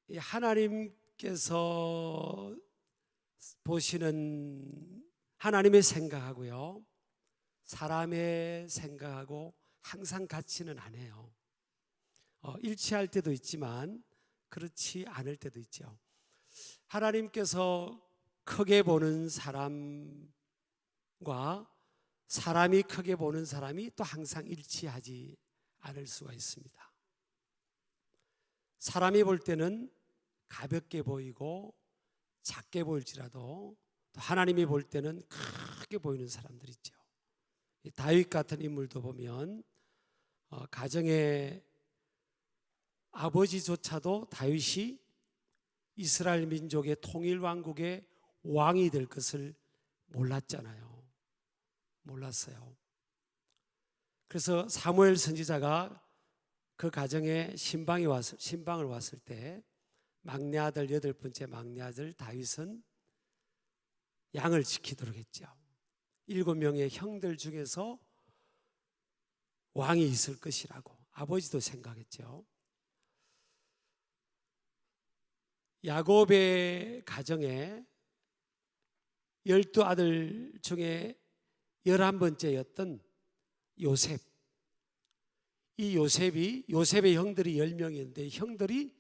이 하나님께서 보시는 하나님의 생각하고요, 사람의 생각하고 항상 같지는 않아요. 일치할 때도 있지만 그렇지 않을 때도 있죠. 하나님께서 크게 보는 사람과 사람이 크게 보는 사람이 또 항상 일치하지 않을 수가 있습니다. 사람이 볼 때는 가볍게 보이고 작게 보일지라도 또 하나님이 볼 때는 크게 보이는 사람들 있죠. 다윗 같은 인물도 보면 가정의 아버지조차도 다윗이 이스라엘 민족의 통일 왕국의 왕이 될 것을 몰랐잖아요. 몰랐어요. 그래서 사무엘 선지자가 그 가정에 신방을 왔을 때 막내 아들, 8번째 막내 아들 다윗은 양을 지키도록 했죠. 7명의 형들 중에서 왕이 있을 것이라고 아버지도 생각했죠. 야곱의 가정에 12아들 중에 11번째였던 요셉, 이 요셉의 형들이 10명이었는데 형들이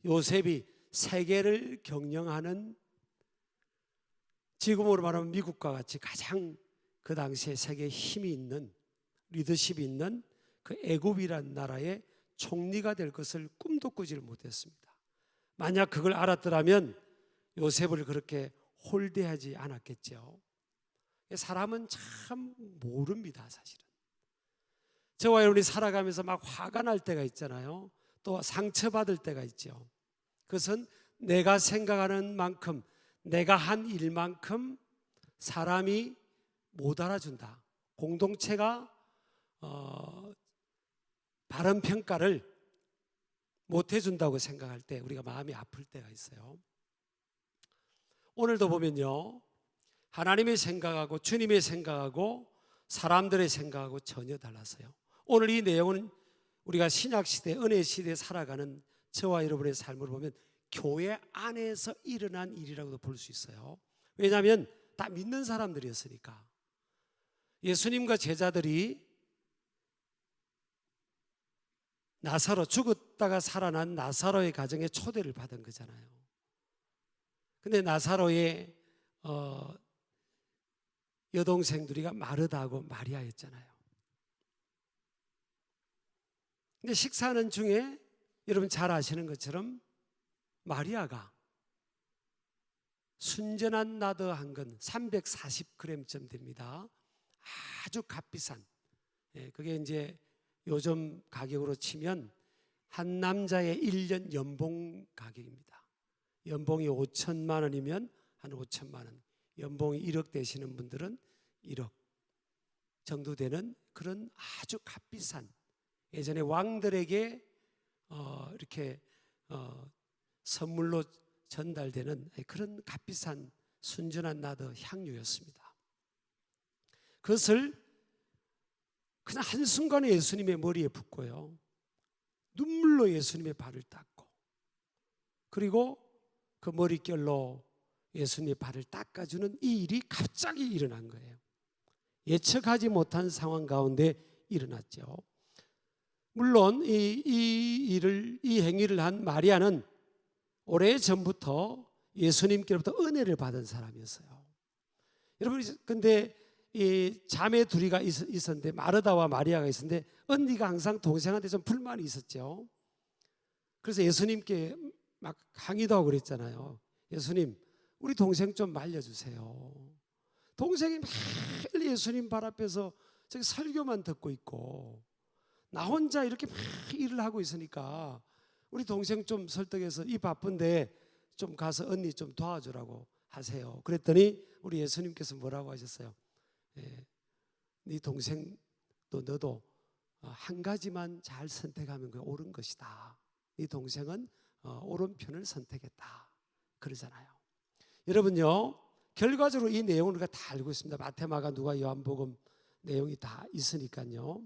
요셉이 세계를 경영하는, 지금으로 말하면 미국과 같이 가장 그 당시에 세계에 힘이 있는, 리더십이 있는 그 애굽이라는 나라의 총리가 될 것을 꿈도 꾸지를 못했습니다. 만약 그걸 알았더라면 요셉을 그렇게 홀대하지 않았겠죠. 사람은 참 모릅니다, 사실은. 저와 여러분이 살아가면서 막 화가 날 때가 있잖아요. 또 상처받을 때가 있죠. 그것은 내가 생각하는 만큼, 내가 한 일만큼 사람이 못 알아준다. 공동체가 바른 평가를 못 해준다고 생각할 때 우리가 마음이 아플 때가 있어요. 오늘도 보면요, 하나님의 생각하고 주님의 생각하고 사람들의 생각하고 전혀 달라서요. 오늘 이 내용은 우리가 신약시대, 은혜시대에 살아가는 저와 여러분의 삶을 보면 교회 안에서 일어난 일이라고도 볼 수 있어요. 왜냐하면 다 믿는 사람들이었으니까. 예수님과 제자들이 나사로, 죽었다가 살아난 나사로의 가정에 초대를 받은 거잖아요. 근데 나사로의 여동생 둘이가 마르다하고 마리아였잖아요. 근데 식사하는 중에 여러분 잘 아시는 것처럼 마리아가 순전한 나드 한 건 340g쯤 됩니다. 아주 값비싼, 그게 이제 요즘 가격으로 치면 한 남자의 1년 연봉 가격입니다. 연봉이 5천만 원이면 한 5천만 원, 연봉이 1억 되시는 분들은 1억 정도 되는 그런 아주 값비싼, 예전에 왕들에게 이렇게 선물로 전달되는 그런 값비싼 순전한 나드 향유였습니다. 그것을 그냥 한순간에 예수님의 머리에 붓고요, 눈물로 예수님의 발을 닦고, 그리고 그 머릿결로 예수님의 발을 닦아주는 이 일이 갑자기 일어난 거예요. 예측하지 못한 상황 가운데 일어났죠. 물론 이 행위를 한 마리아는 오래전부터 예수님께로부터 은혜를 받은 사람이었어요. 여러분, 근데 이 자매 둘이 있었는데, 마르다와 마리아가 있었는데 언니가 항상 동생한테 좀 불만이 있었죠. 그래서 예수님께 막 항의도 하고 그랬잖아요. 예수님, 우리 동생 좀 말려주세요. 동생이 매일 예수님 발 앞에서 저기 설교만 듣고 있고 나 혼자 이렇게 막 일을 하고 있으니까 우리 동생 좀 설득해서 이 바쁜데 좀 가서 언니 좀 도와주라고 하세요. 그랬더니 우리 예수님께서 뭐라고 하셨어요? 네 동생도 너도 한 가지만 잘 선택하면 그게 옳은 것이다. 네 동생은 옳은 편을 선택했다, 그러잖아요. 여러분요, 결과적으로 이 내용을 우리가 다 알고 있습니다. 마태마가 누가 요한복음 내용이 다 있으니까요.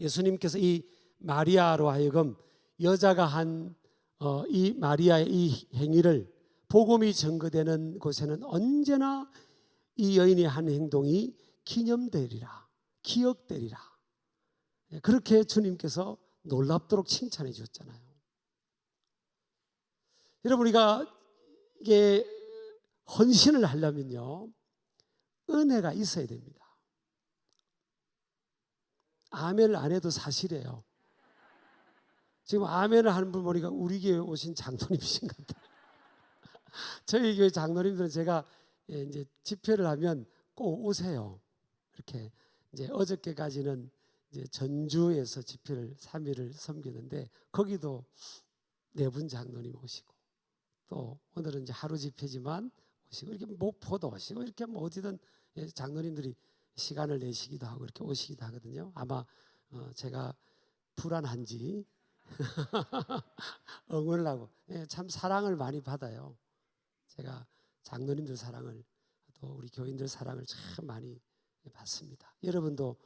예수님께서 이 마리아로 하여금 여자가 한 이 마리아의 이 행위를 복음이 전거되는 곳에는 언제나 이 여인이 한 행동이 기념되리라, 기억되리라. 그렇게 주님께서 놀랍도록 칭찬해 주셨잖아요. 여러분, 우리가 이게 헌신을 하려면요, 은혜가 있어야 됩니다. 아멘을 안 해도 사실이에요. 지금 아멘을 하는 분 보니까 우리 교회 오신 장로님이신 것 같아요. 저희 교회 장로님들은 제가 이제 집회를 하면 꼭 오세요. 이렇게 이제 어저께까지는 이제 전주에서 집회를 3일을 섬기는데 거기도 4분 장로님 오시고, 또 오늘은 이제 하루 집회지만 오시고, 이렇게 목포도 오시고, 이렇게 뭐 어디든 장로님들이 시간을 내시기도 하고 이렇게 오시기도 하거든요. 아마 제가 불안한지 응원을 하고, 참 사랑을 많이 받아요. 제가 장로님들 사랑을, 또 우리 교인들 사랑을 참 많이 받습니다. 여러분도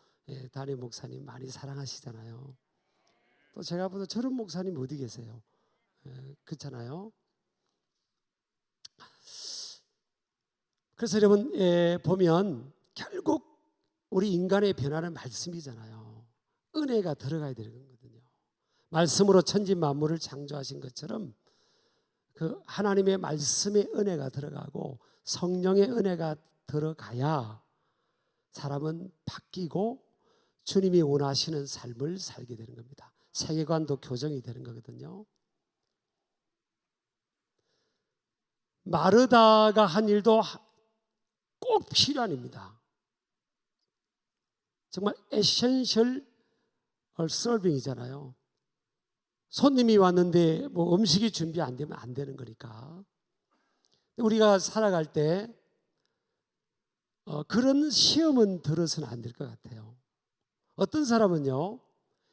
담임 목사님 많이 사랑하시잖아요. 또 제가 보다 저런 목사님 어디 계세요? 그렇잖아요. 그래서 여러분, 보면 결국 우리 인간의 변화는 말씀이잖아요. 은혜가 들어가야 되는 거거든요. 말씀으로 천지 만물을 창조하신 것처럼 그 하나님의 말씀의 은혜가 들어가고 성령의 은혜가 들어가야 사람은 바뀌고 주님이 원하시는 삶을 살게 되는 겁니다. 세계관도 교정이 되는 거거든요. 마르다가 한 일도 꼭 필요한 일입니다. 정말 에센셜 서빙이잖아요. 손님이 왔는데 뭐 음식이 준비 안 되면 안 되는 거니까. 우리가 살아갈 때 그런 시험은 들어서는 안 될 것 같아요. 어떤 사람은요,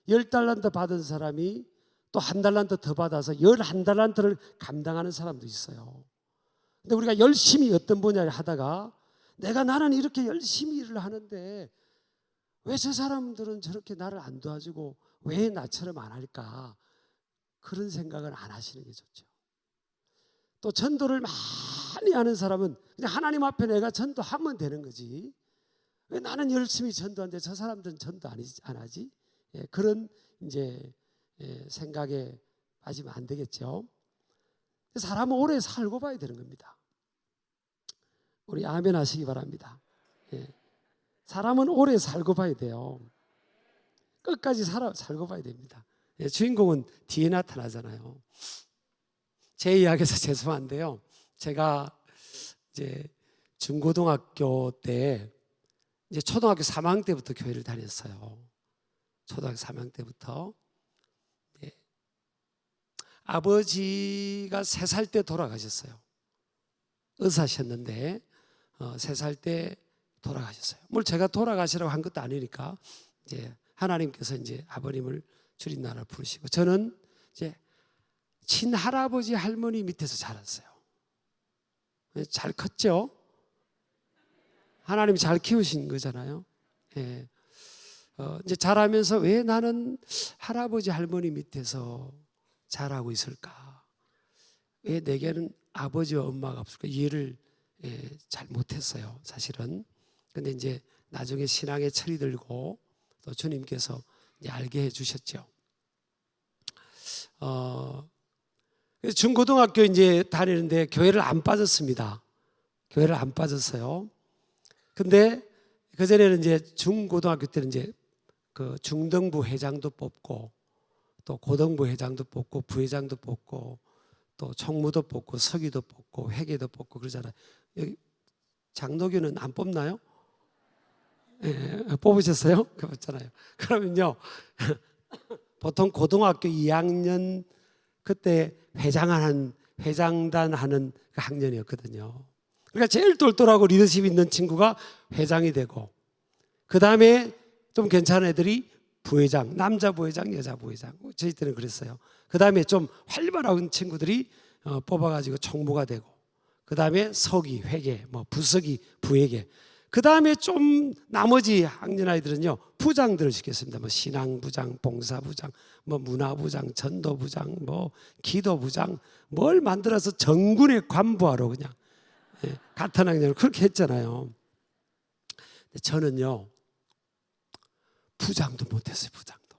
10달란트 받은 사람이 또 1달란트 더 받아서 11달란트를 감당하는 사람도 있어요. 근데 우리가 열심히 어떤 분야를 하다가 나는 이렇게 열심히 일을 하는데 왜 저 사람들은 저렇게 나를 안 도와주고 왜 나처럼 안 할까? 그런 생각을 안 하시는 게 좋죠. 또 전도를 많이 하는 사람은 그냥 하나님 앞에 내가 전도하면 되는 거지, 왜 나는 열심히 전도하는데 저 사람들은 전도 안 하지? 그런 이제 생각에 빠지면 안 되겠죠. 사람은 오래 살고 봐야 되는 겁니다. 우리 아멘 하시기 바랍니다. 사람은 오래 살고 봐야 돼요. 끝까지 살고 봐야 됩니다. 주인공은 뒤에 나타나잖아요. 제 이야기에서 죄송한데요, 제가 이제 중고등학교 때 이제 초등학교 3학년 때부터 교회를 다녔어요. 초등학교 3학년 때부터. 아버지가 3살 때 돌아가셨어요. 의사셨는데 3살 때 돌아가셨어요. 뭘 제가 돌아가시라고 한 것도 아니니까 이제 하나님께서 이제 아버님을 주님 나라 부르시고, 저는 이제 친할아버지 할머니 밑에서 자랐어요. 잘 컸죠? 하나님이 잘 키우신 거잖아요. 이제 자라면서 왜 나는 할아버지 할머니 밑에서 자라고 있을까? 왜 내게는 아버지와 엄마가 없을까? 이해를 잘 못했어요, 사실은. 근데 이제 나중에 신앙의 철이 들고 또 주님께서 이제 알게 해주셨죠. 중고등학교 이제 다니는데 교회를 안 빠졌습니다. 교회를 안 빠졌어요. 근데 그전에는 이제 중고등학교 때는 이제 그 중등부 회장도 뽑고 또 고등부 회장도 뽑고 부회장도 뽑고 또 총무도 뽑고 서기도 뽑고 회계도 뽑고 그러잖아요. 여기 장로교는 안 뽑나요? 뽑으셨어요? 그렇잖아요. 그러면요, 보통 고등학교 2학년 그때 회장단 하는 그 학년이었거든요. 그러니까 제일 똘똘하고 리더십 있는 친구가 회장이 되고, 그 다음에 좀 괜찮은 애들이 부회장, 남자 부회장, 여자 부회장. 저희 때는 그랬어요. 그 다음에 좀 활발한 친구들이 뽑아가지고 총무가 되고, 그 다음에 서기, 회계, 뭐 부서기, 부회계. 그 다음에 좀 나머지 학년 아이들은요, 부장들을 시켰습니다. 뭐 신앙부장, 봉사부장, 뭐 문화부장, 전도부장, 뭐 기도부장, 뭘 만들어서 정군의 관부하러 그냥 같은 학년을 그렇게 했잖아요. 근데 저는요, 부장도 못했어요. 부장도.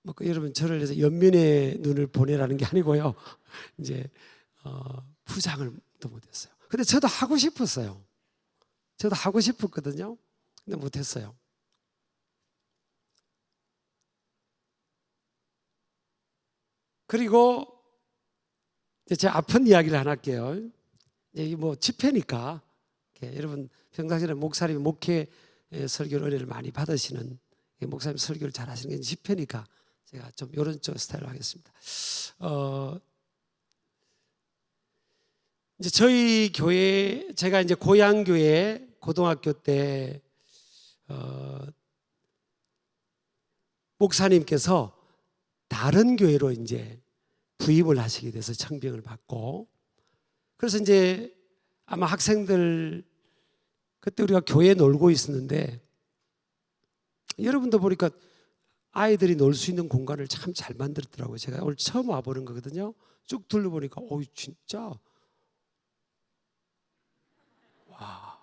뭐 여러분 저를 해서 연민의 눈을 보내라는 게 아니고요. 이제 부장을 또 못했어요. 근데 저도 하고 싶었어요. 저도 하고 싶었거든요. 근데 못했어요. 그리고 제 아픈 이야기를 하나 할게요. 이게 뭐 집회니까 여러분 평상시에 목사님 목회 설교 은혜를 많이 받으시는 목사님 설교를 잘 하시는 게 집회니까 제가 좀 이런 스타일로 하겠습니다. 이제 저희 교회, 제가 이제 고향 교회 고등학교 때 목사님께서 다른 교회로 이제 부임을 하시게 돼서 청빙을 받고, 그래서 이제 아마 학생들 그때 우리가 교회에 놀고 있었는데, 여러분도 보니까 아이들이 놀 수 있는 공간을 참 잘 만들었더라고요. 제가 오늘 처음 와보는 거거든요. 쭉 둘러보니까 진짜 와,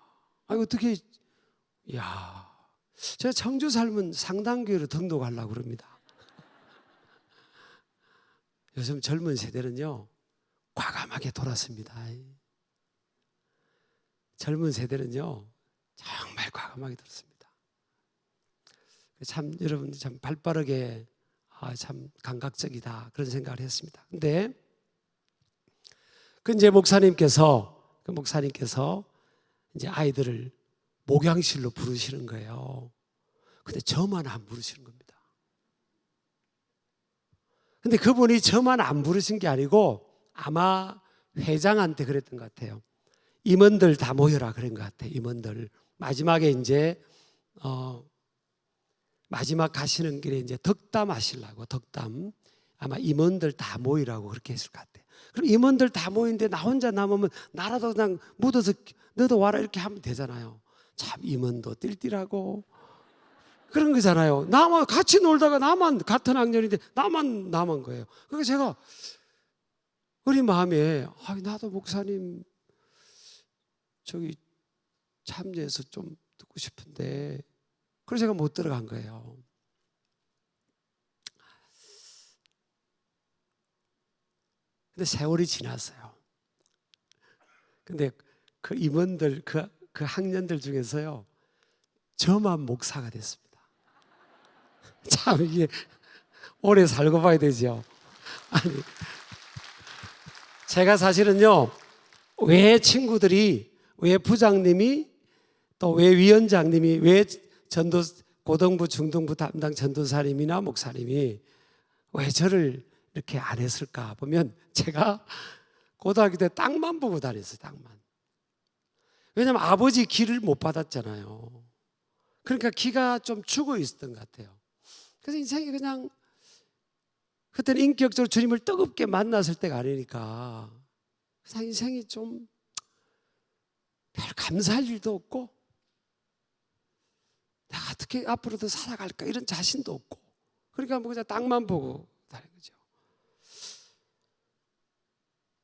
어떻게, 야, 제가 청주 살면 상당교회로 등록하려고 그럽니다. 요즘 젊은 세대는요, 과감하게 돌았습니다. 젊은 세대는요, 정말 과감하게 돌았습니다. 참 여러분 참 발빠르게 참 감각적이다 그런 생각을 했습니다. 근데 그 이제 목사님께서 이제 아이들을 목양실로 부르시는 거예요. 근데 저만 안 부르시는 겁니다. 근데 그분이 저만 안 부르신 게 아니고 아마 회장한테 그랬던 것 같아요. 임원들 다 모여라 그런 것 같아요. 임원들 마지막에 이제 마지막 가시는 길에 이제 덕담 하시려고, 덕담 아마 임원들 다 모이라고 그렇게 했을 것 같아요. 그럼 임원들 다 모이는데 나 혼자 남으면 나라도 그냥 묻어서 너도 와라 이렇게 하면 되잖아요. 참 임원도 띨띨하고 그런 거잖아요. 나만 같이 놀다가 나만 같은 학년인데 나만 남은 거예요. 그래서 제가 어린 마음에 나도 목사님 저기 참여해서 좀 듣고 싶은데, 그래서 제가 못 들어간 거예요. 근데 세월이 지났어요. 근데 그 임원들, 그 학년들 중에서요, 저만 목사가 됐습니다. 참 이게 오래 살고 봐야 되죠. 아니, 제가 사실은요, 왜 친구들이, 왜 부장님이, 또 왜 위원장님이, 왜 전도 고등부 중등부 담당 전도사님이나 목사님이 왜 저를 이렇게 안 했을까 보면, 제가 고등학교 때 땅만 보고 다녔어요. 땅만. 왜냐하면 아버지 기를 못 받았잖아요. 그러니까 기가 좀 죽어 있었던 것 같아요. 그래서 인생이 그냥, 그때는 인격적으로 주님을 뜨겁게 만났을 때가 아니니까 그냥 인생이 좀 별 감사할 일도 없고, 내가 어떻게 앞으로도 살아갈까 이런 자신도 없고, 그러니까 뭐 그냥 땅만 보고 다닌 거죠.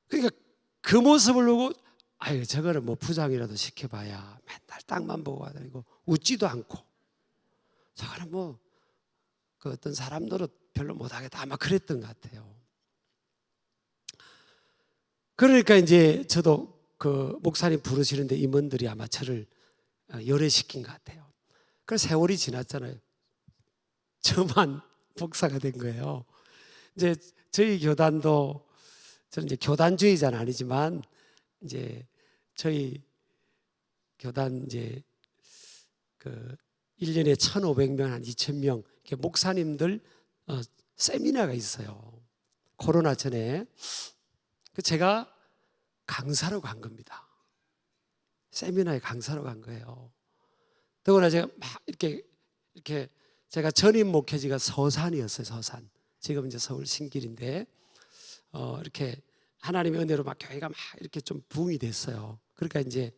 그러니까 그 모습을 보고 저거는 뭐 부장이라도 시켜봐야 맨날 땅만 보고 다니고 웃지도 않고, 저거는 뭐 그 어떤 사람 노릇 별로 못하겠다 아마 그랬던 것 같아요. 그러니까 이제 저도 그 목사님 부르시는데 임원들이 아마 저를 열애시킨 것 같아요. 그래서 세월이 지났잖아요. 저만 목사가 된 거예요. 이제 저희 교단도, 저는 이제 교단주의자는 아니지만 이제 저희 교단 이제 그 1년에 1,500명, 한 2,000명 목사님들 세미나가 있어요. 코로나 전에. 제가 강사로 간 겁니다. 세미나에 강사로 간 거예요. 더구나 제가 막 이렇게 제가 전임 목회지가 서산이었어요. 서산. 지금 이제 서울 신길인데 이렇게 하나님의 은혜로 막 교회가 막 이렇게 좀 부흥이 됐어요. 그러니까 이제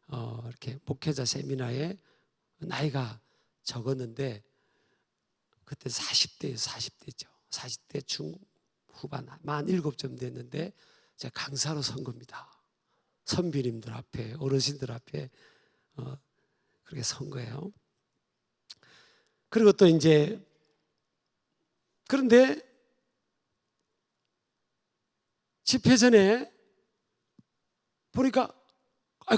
이렇게 목회자 세미나에 나이가 적었는데 그때 40대죠. 40대 중후반 47쯤 됐는데 제가 강사로 선 겁니다. 선비님들 앞에, 어르신들 앞에 그렇게 선 거예요. 그리고 또 이제 그런데 집회 전에 보니까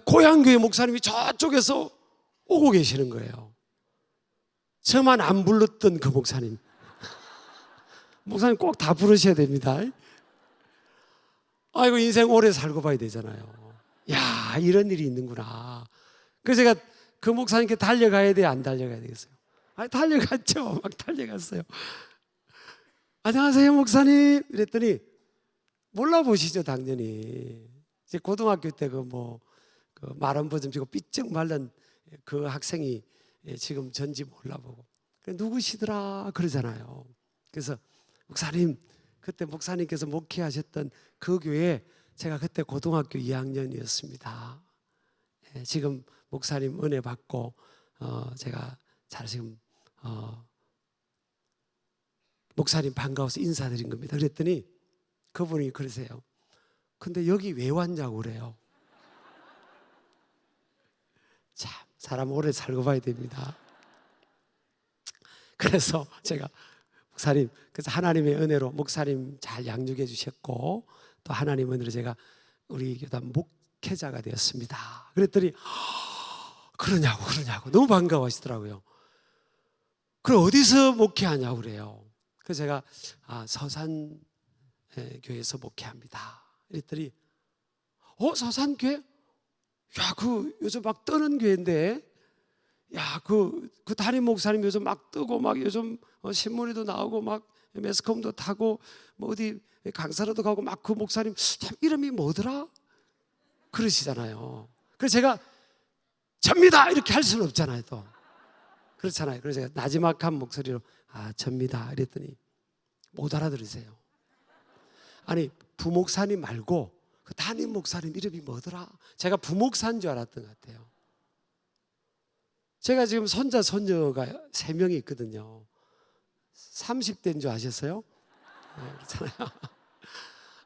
고향교회 목사님이 저쪽에서 오고 계시는 거예요. 저만 안 불렀던 그 목사님. 목사님 꼭 다 부르셔야 됩니다. 아이고, 인생 오래 살고 봐야 되잖아요. 야, 이런 일이 있는구나. 그래서 제가 그 목사님께 달려가야 돼요, 안 달려가야 되겠어요? 달려갔죠. 막 달려갔어요. 안녕하세요, 목사님. 이랬더니 몰라보시죠, 당연히. 이제 고등학교 때 그 말한버 좀 지고 삐쩍 말른 그 학생이 지금 전지 몰라보고 누구시더라 그러잖아요. 그래서 목사님, 그때 목사님께서 목회하셨던 그 교회 제가 그때 고등학교 2학년이었습니다. 지금 목사님 은혜 받고 제가 잘 지금 목사님 반가워서 인사드린 겁니다. 그랬더니 그분이 그러세요. 근데 여기 왜 왔냐고 그래요. 참, 사람 오래 살고 봐야 됩니다. 그래서 제가 목사님, 그래서 하나님의 은혜로 목사님 잘 양육해 주셨고 또 하나님 은혜로 제가 우리 교단 목회자가 되었습니다. 그랬더니 그러냐고 너무 반가워하시더라고요. 그럼 어디서 목회하냐고 그래요. 그래서 제가 서산 교회에서 목회합니다. 그랬더니 서산교회? 야, 그 요즘 막 뜨는 교회인데, 야, 그 담임 목사님 요즘 막 뜨고 막 요즘 신문에도 나오고 막 매스컴도 타고 뭐 어디 강사로도 가고 막 그 목사님 참 이름이 뭐더라? 그러시잖아요. 그래서 제가 접니다 이렇게 할 수는 없잖아요, 또. 그렇잖아요. 그래서 제가 나지막한 목소리로 접니다 이랬더니 못 알아들으세요. 아니, 부목사님 말고 그 담임 목사님 이름이 뭐더라? 제가 부목사인 줄 알았던 것 같아요. 제가 지금 손자 손녀가 3명이 있거든요. 30대인 줄 아셨어요? 네, 그렇잖아요.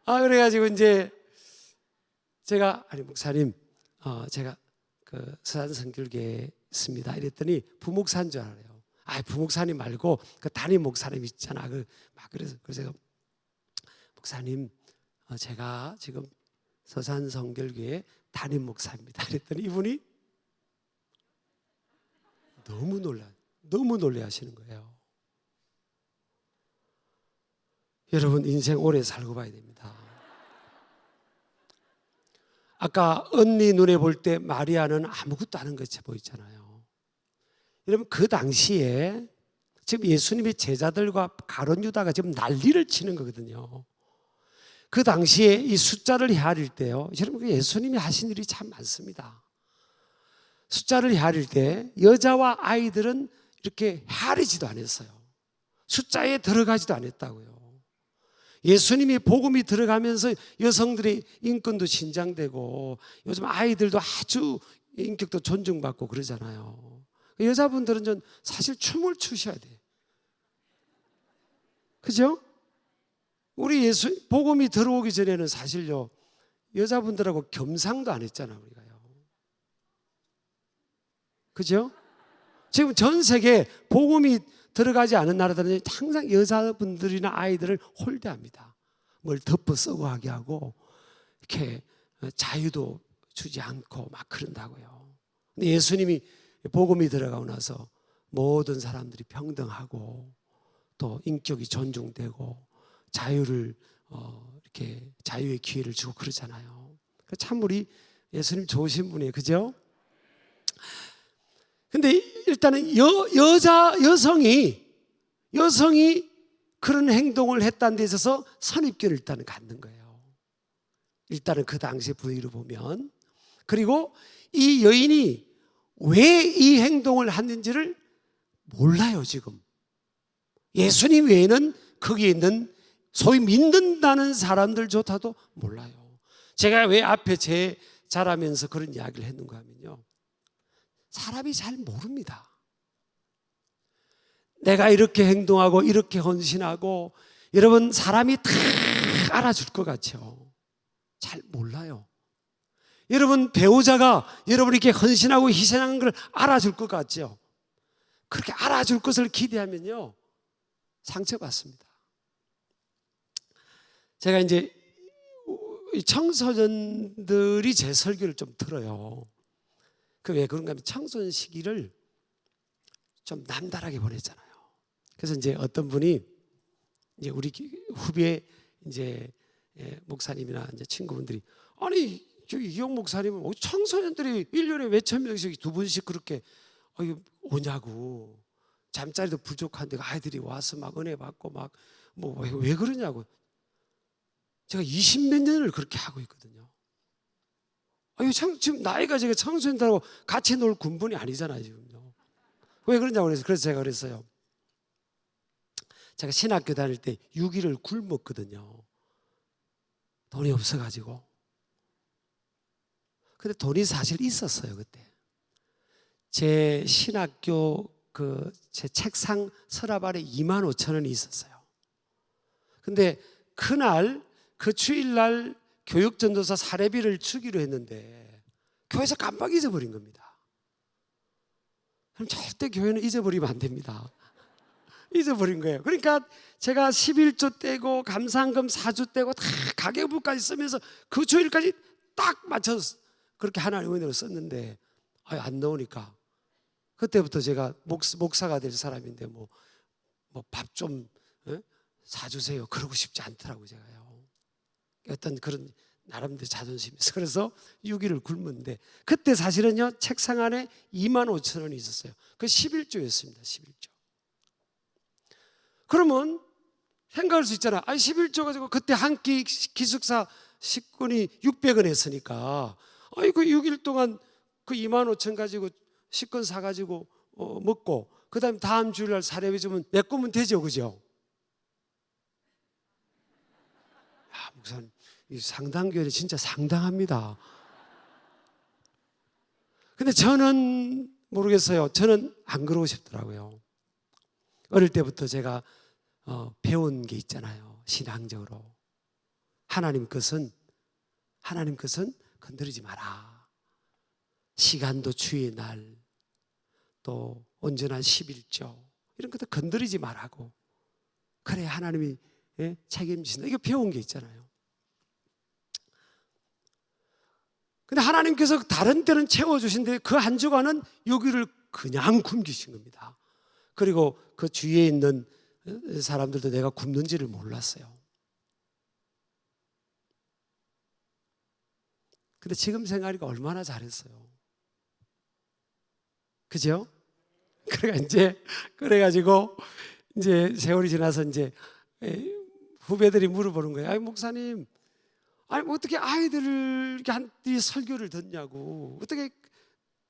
그래가지고 이제 제가 목사님 제가 그 서산성결교회에 있습니다 이랬더니 부목사인 줄 알아요. 부목사님 말고 그 담임 목사님 있잖아. 그래서 제가 목사님 제가 지금 서산성결교회 담임 목사입니다 그랬더니 이분이 너무 놀라시는 거예요. 여러분, 인생 오래 살고 봐야 됩니다. 아까 언니 눈에 볼 때 마리아는 아무것도 아는 것처럼 보이잖아요. 여러분, 그 당시에 지금 예수님의 제자들과 가룟 유다가 지금 난리를 치는 거거든요. 그 당시에 이 숫자를 헤아릴 때요, 여러분, 예수님이 하신 일이 참 많습니다. 숫자를 헤아릴 때 여자와 아이들은 이렇게 헤아리지도 않았어요. 숫자에 들어가지도 않았다고요. 예수님이 복음이 들어가면서 여성들의 인권도 신장되고 요즘 아이들도 아주 인격도 존중받고 그러잖아요. 여자분들은 좀 사실 춤을 추셔야 돼요. 그죠? 우리 복음이 들어오기 전에는 사실요, 여자분들하고 겸상도 안 했잖아요, 우리가요. 그죠? 지금 전 세계 복음이 들어가지 않은 나라들은 항상 여자분들이나 아이들을 홀대합니다. 뭘 덮어 쓰고 하게 하고 이렇게 자유도 주지 않고 막 그런다고요. 근데 예수님이 복음이 들어가고 나서 모든 사람들이 평등하고 또 인격이 존중되고 자유를 이렇게 자유의 기회를 주고 그러잖아요. 참 우리 예수님 좋으신 분이에요, 그죠? 근데 일단은 여성이 그런 행동을 했다는 데 있어서 선입견을 일단은 갖는 거예요. 일단은 그 당시 분위기를 보면. 그리고 이 여인이 왜 이 행동을 했는지를 몰라요, 지금. 예수님 외에는 거기에 있는 소위 믿는다는 사람들조차도 몰라요. 제가 왜 앞에 제 자라면서 그런 이야기를 했는가 하면요, 사람이 잘 모릅니다. 내가 이렇게 행동하고 이렇게 헌신하고, 여러분 사람이 다 알아줄 것 같죠? 잘 몰라요. 여러분 배우자가 여러분이 이렇게 헌신하고 희생하는 걸 알아줄 것 같죠? 그렇게 알아줄 것을 기대하면요, 상처받습니다. 제가 이제 청소년들이 제 설교를 좀 들어요. 그 왜 그런가 하면 청소년 시기를 좀 남다르게 보냈잖아요. 그래서 이제 어떤 분이 이제 우리 후배 이제 목사님이나 이제 친구분들이, 아니 이용 목사님은 청소년들이 1년에 몇천 명씩 두 분씩 그렇게 오냐고, 잠자리도 부족한데 아이들이 와서 막 은혜 받고 막 뭐 왜 그러냐고. 제가 20몇 년을 그렇게 하고 있거든요. 지금 나이가 제가 청소년들하고 같이 놀 군분이 아니잖아요 지금요. 왜 그러냐고 그래서 제가 그랬어요. 제가 신학교 다닐 때 6일을 굶었거든요. 돈이 없어가지고. 근데 돈이 사실 있었어요 그때. 제 신학교 제 책상 서랍 안에 25,000원이 있었어요. 근데 그날 그 주일날 교육전도사 사례비를 주기로 했는데 교회에서 깜빡 잊어버린 겁니다. 그럼 절대 교회는 잊어버리면 안 됩니다. 잊어버린 거예요. 그러니까 제가 11조 떼고 감사한금 4주 떼고 다 가계부까지 쓰면서 그 주일까지 딱 맞춰서 그렇게 하나님 은혜로 썼는데 안 나오니까 그때부터 제가 목사가 될 사람인데 뭐 밥 좀 사주세요 그러고 싶지 않더라고요. 제가요. 어떤 그런 나름대로 자존심이 있어서. 그래서 6일을 굶었는데 그때 사실은요 책상 안에 25,000원이 있었어요. 그 11조였습니다. 11조. 그러면 생각할 수 있잖아요. 11조 가지고 그때 한 끼 기숙사 식권이 600원 했으니까 그 6일 동안 그 25,000 가지고 식권 사가지고 먹고 그 다음에 다음 주일날 사례비 주면 메꾸면 되죠. 그죠? 야, 목사님 이 상당교회는 진짜 상당합니다. 근데 저는 모르겠어요. 저는 안 그러고 싶더라고요. 어릴 때부터 제가 배운 게 있잖아요. 신앙적으로 하나님 것은 건드리지 마라. 시간도 주의 날, 또 온전한 11조 이런 것도 건드리지 말라고. 그래 하나님이 책임지신다. 이거 배운 게 있잖아요. 근데 하나님께서 다른 때는 채워주신데 그 한 주간은 여기를 그냥 굶기신 겁니다. 그리고 그 주위에 있는 사람들도 내가 굶는지를 몰랐어요. 근데 지금 생각하니까 얼마나 잘했어요. 그죠? 그래가지고 이제 세월이 지나서 이제 후배들이 물어보는 거예요. 목사님, 어떻게 아이들을 이렇게 한뒤 설교를 듣냐고. 어떻게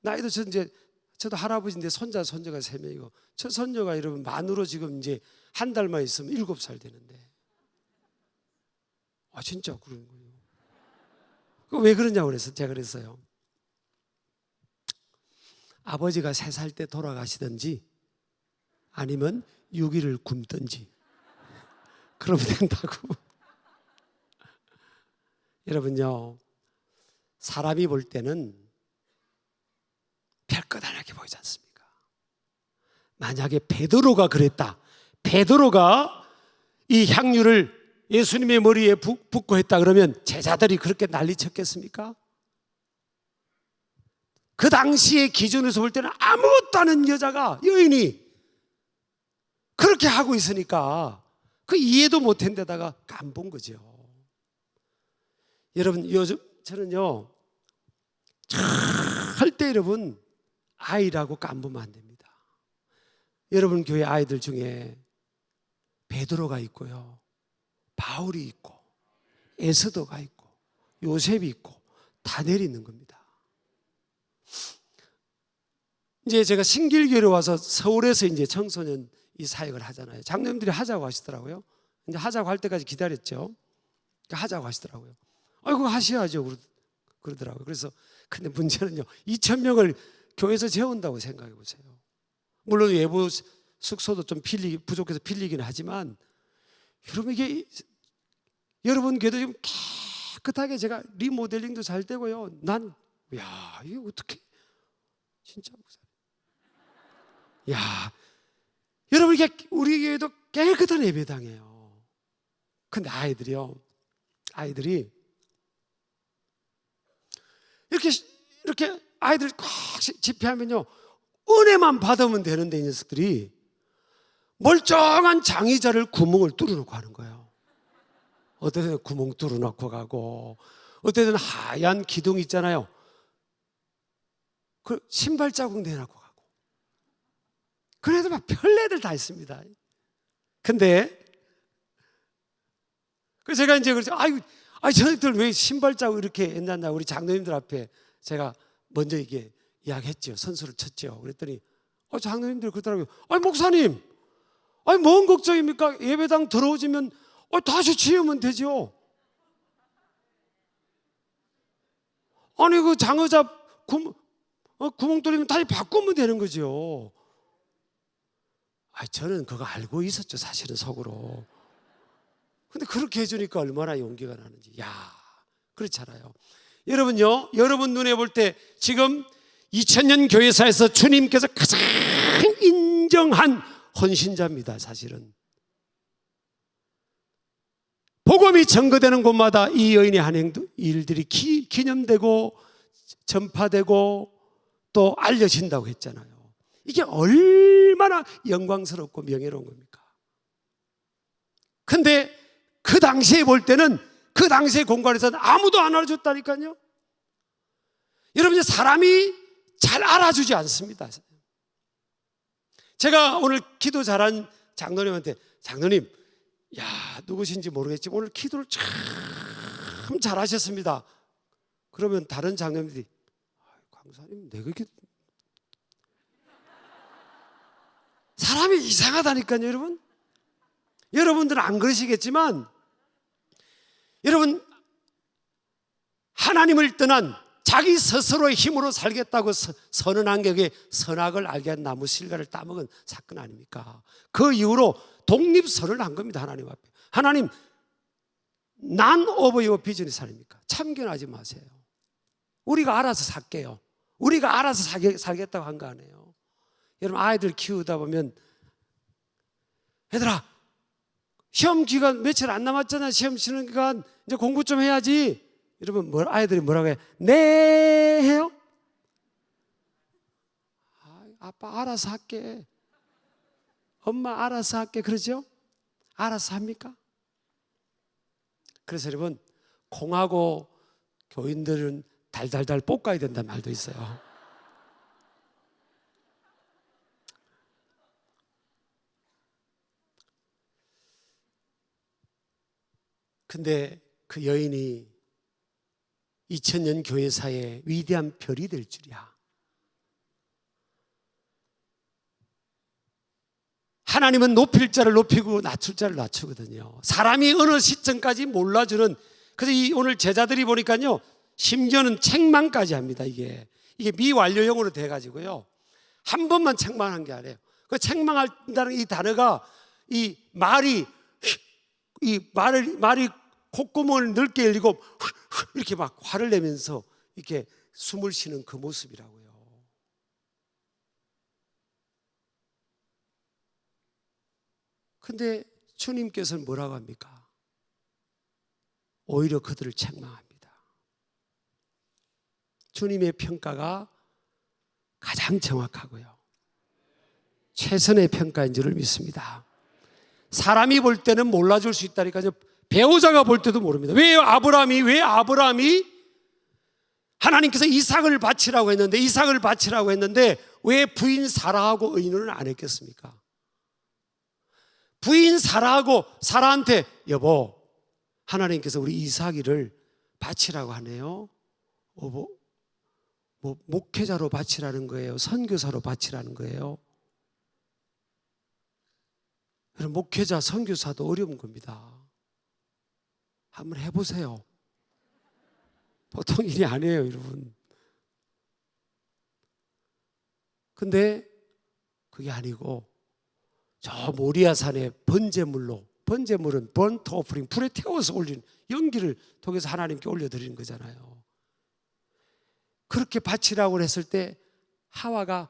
나이도 저도 할아버지인데 손자가 3명이고 저 손녀가 여러분 만으로 지금 이제 한 달만 있으면 7살 되는데. 진짜 그런 거예요. 왜 그러냐고 그래서 제가 그랬어요. 아버지가 3살 때 돌아가시든지 아니면 6일을 굶든지 그러면 된다고. 여러분요, 사람이 볼 때는 별것 하나게 보이지 않습니까? 만약에 베드로가 그랬다. 베드로가 이 향유를 예수님의 머리에 붓고 했다 그러면 제자들이 그렇게 난리쳤겠습니까? 그 당시의 기준에서 볼 때는 아무것도 아닌 여인이 그렇게 하고 있으니까 그 이해도 못한 데다가 간 본 거죠. 여러분 요즘 저는요 절대 여러분 아이라고 깐보면 안 됩니다. 여러분 교회 아이들 중에 베드로가 있고요, 바울이 있고, 에스더가 있고, 요셉이 있고, 다니엘이 있는 겁니다. 이제 제가 신길교회로 와서 서울에서 이제 청소년 이 사역을 하잖아요. 장로님들이 하자고 하시더라고요. 근데 하자고 할 때까지 기다렸죠. 하자고 하시더라고요. 그거 하셔야죠. 그러더라고요. 그래서 근데 문제는요, 2,000명을 교회에서 재운다고 생각해 보세요. 물론 외부 숙소도 좀 부족해서 빌리긴 하지만, 여러분 이게 여러분 교회도 지금 깨끗하게 제가 리모델링도 잘 되고요. 야, 이게 어떻게 진짜 야, 여러분 이게 우리 교회도 깨끗한 예배당이에요. 근데 아이들이 이렇게 아이들 꽉 집회하면요, 은혜만 받으면 되는데 이 녀석들이 멀쩡한 장의자를 구멍을 뚫어놓고 하는 거예요. 어떤 데는 구멍 뚫어놓고 가고, 어떤 데는 하얀 기둥 있잖아요, 그 신발 자국 내놓고 가고. 그래도 막 별애들 다 있습니다. 근데 그래서 제가 이제 그러죠. 저희들 왜 신발 자국 이렇게 했나, 우리 장로님들 앞에 제가 먼저 이게 이야기했죠. 선수를 쳤죠. 그랬더니 장로님들이 그러더라고요. 목사님, 뭔 걱정입니까? 예배당 들어오시면 다시 치우면 되죠. 그 장의자 구멍 뚫리면 다시 바꾸면 되는 거죠. 저는 그거 알고 있었죠, 사실은 속으로. 근데 그렇게 해주니까 얼마나 용기가 나는지. 그렇잖아요. 여러분요, 여러분 눈에 볼 때 지금 2000년 교회사에서 주님께서 가장 인정한 헌신자입니다. 사실은 복음이 전거되는 곳마다 이 여인의 한 일들이 기념되고 전파되고 또 알려진다고 했잖아요. 이게 얼마나 영광스럽고 명예로운 겁니까? 근데 그 당시에 볼 때는, 그 당시의 공간에서는 아무도 안 알아줬다니까요. 여러분, 사람이 잘 알아주지 않습니다. 제가 오늘 기도 잘한 장로님한테, 장로님, 누구신지 모르겠지만 오늘 기도를 참 잘하셨습니다. 그러면 다른 장로님들이, 강사님, 내가 이렇게 사람이 이상하다니까요, 여러분. 여러분들은 안 그러시겠지만, 여러분, 하나님을 떠난 자기 스스로의 힘으로 살겠다고 선언한 격에 선악을 알게 한 나무 실과를 따먹은 사건 아닙니까? 그 이후로 독립선언을 한 겁니다. 하나님 앞에. 하나님, 난 오버 유어 비즈니스 아닙니까? 참견하지 마세요. 우리가 알아서 살게요. 우리가 알아서 살겠다고 한 거 아니에요. 여러분, 아이들 키우다 보면, 얘들아, 시험 기간 며칠 안 남았잖아. 시험 치는 기간 이제 공부 좀 해야지. 여러분, 아이들이 뭐라고 해요? 네 해요? 아빠 알아서 할게. 엄마 알아서 할게. 그러죠? 알아서 합니까? 그래서 여러분, 콩하고 교인들은 달달달 볶아야 된다는 말도 있어요. 근데 그 여인이 2000년 교회사의 위대한 별이 될 줄이야. 하나님은 높일 자를 높이고 낮출 자를 낮추거든요. 사람이 어느 시점까지 몰라주는. 그래서 오늘 제자들이 보니까요, 심지어는 책망까지 합니다. 이게 미완료형으로 돼가지고요, 한 번만 책망한 게 아니에요. 그 책망한다는 이 단어가, 말이 콧구멍을 넓게 열리고 이렇게 막 화를 내면서 이렇게 숨을 쉬는 그 모습이라고요. 근데 주님께서는 뭐라고 합니까? 오히려 그들을 책망합니다. 주님의 평가가 가장 정확하고요, 최선의 평가인 줄을 믿습니다. 사람이 볼 때는 몰라줄 수 있다니까요. 배우자가 볼 때도 모릅니다. 왜 아브라함이 하나님께서 이삭을 바치라고 했는데 왜 부인 사라하고 의논을 안 했겠습니까? 부인 사라하고 사라한테, 여보, 하나님께서 우리 이삭이를 바치라고 하네요. 목회자로 바치라는 거예요? 선교사로 바치라는 거예요? 여러분, 목회자, 선교사도 어려운 겁니다. 한번 해보세요. 보통 일이 아니에요, 여러분. 근데 그게 아니고 저 모리아산의 번제물로, 번제물은 번트 오프링, 불에 태워서 올린 연기를 통해서 하나님께 올려드리는 거잖아요. 그렇게 바치라고 했을 때 하와가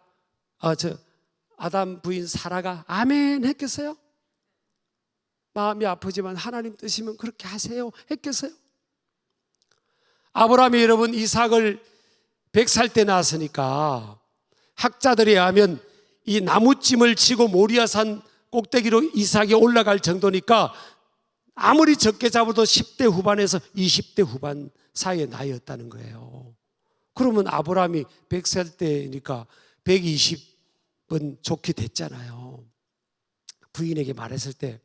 아담 부인 사라가 아멘 했겠어요? 마음이 아프지만 하나님 뜻이면 그렇게 하세요 했겠어요? 아브라함이 여러분 이삭을 100살 때 낳았으니까 학자들에 의하면 이 나무찜을 치고 모리아산 꼭대기로 이삭이 올라갈 정도니까 아무리 적게 잡아도 10대 후반에서 20대 후반 사이의 나이였다는 거예요. 그러면 아브라함이 100살 때니까 120은 좋게 됐잖아요. 부인에게 말했을 때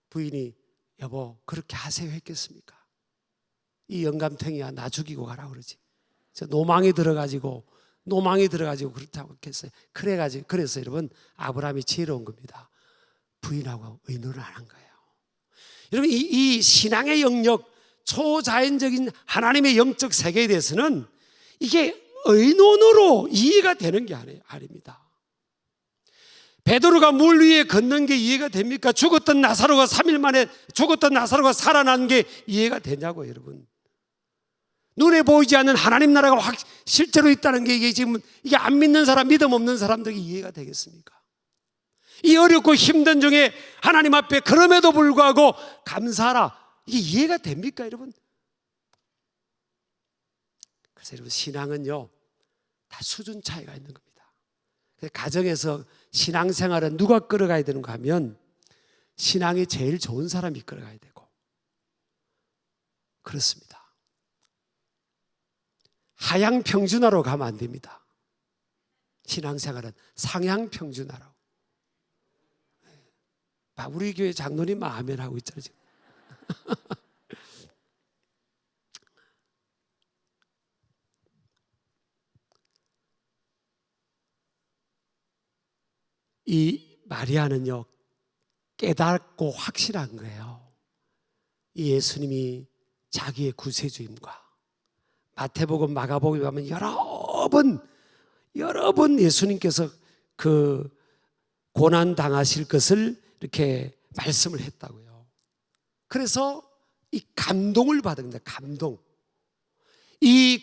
부인이 여보 그렇게 하세요 했겠습니까? 이 영감탱이야 나 죽이고 가라 그러지. 노망이 들어가지고 그렇다고 했겠어요. 그래서 여러분 아브라함이 지혜로운 겁니다. 부인하고 의논을 안 한 거예요. 여러분 이 신앙의 영역, 초자연적인 하나님의 영적 세계에 대해서는 이게 의논으로 이해가 되는 게 아닙니다. 베드로가 물 위에 걷는 게 이해가 됩니까? 죽었던 나사로가 3일 만에 죽었던 나사로가 살아난 게 이해가 되냐고 여러분. 눈에 보이지 않는 하나님 나라가 실제로 있다는 게 이게 안 믿는 사람, 믿음 없는 사람들에게 이해가 되겠습니까? 이 어렵고 힘든 중에 하나님 앞에 그럼에도 불구하고 감사하라, 이게 이해가 됩니까 여러분? 그래서 여러분 신앙은요 다 수준 차이가 있는 겁니다. 가정에서 신앙생활은 누가 끌어가야 되는가 하면 신앙이 제일 좋은 사람이 끌어가야 되고 그렇습니다. 하향 평준화로 가면 안 됩니다. 신앙생활은 상향 평준화로. 우리 교회 장로님만 아멘 하고 있잖아요 지금. 이 마리아는요 깨닫고 확실한 거예요. 이 예수님이 자기의 구세주임과 마태복음, 마가복음에 가면 여러 번 예수님께서 그 고난 당하실 것을 이렇게 말씀을 했다고요. 그래서 이 감동을 받은 겁니다. 감동.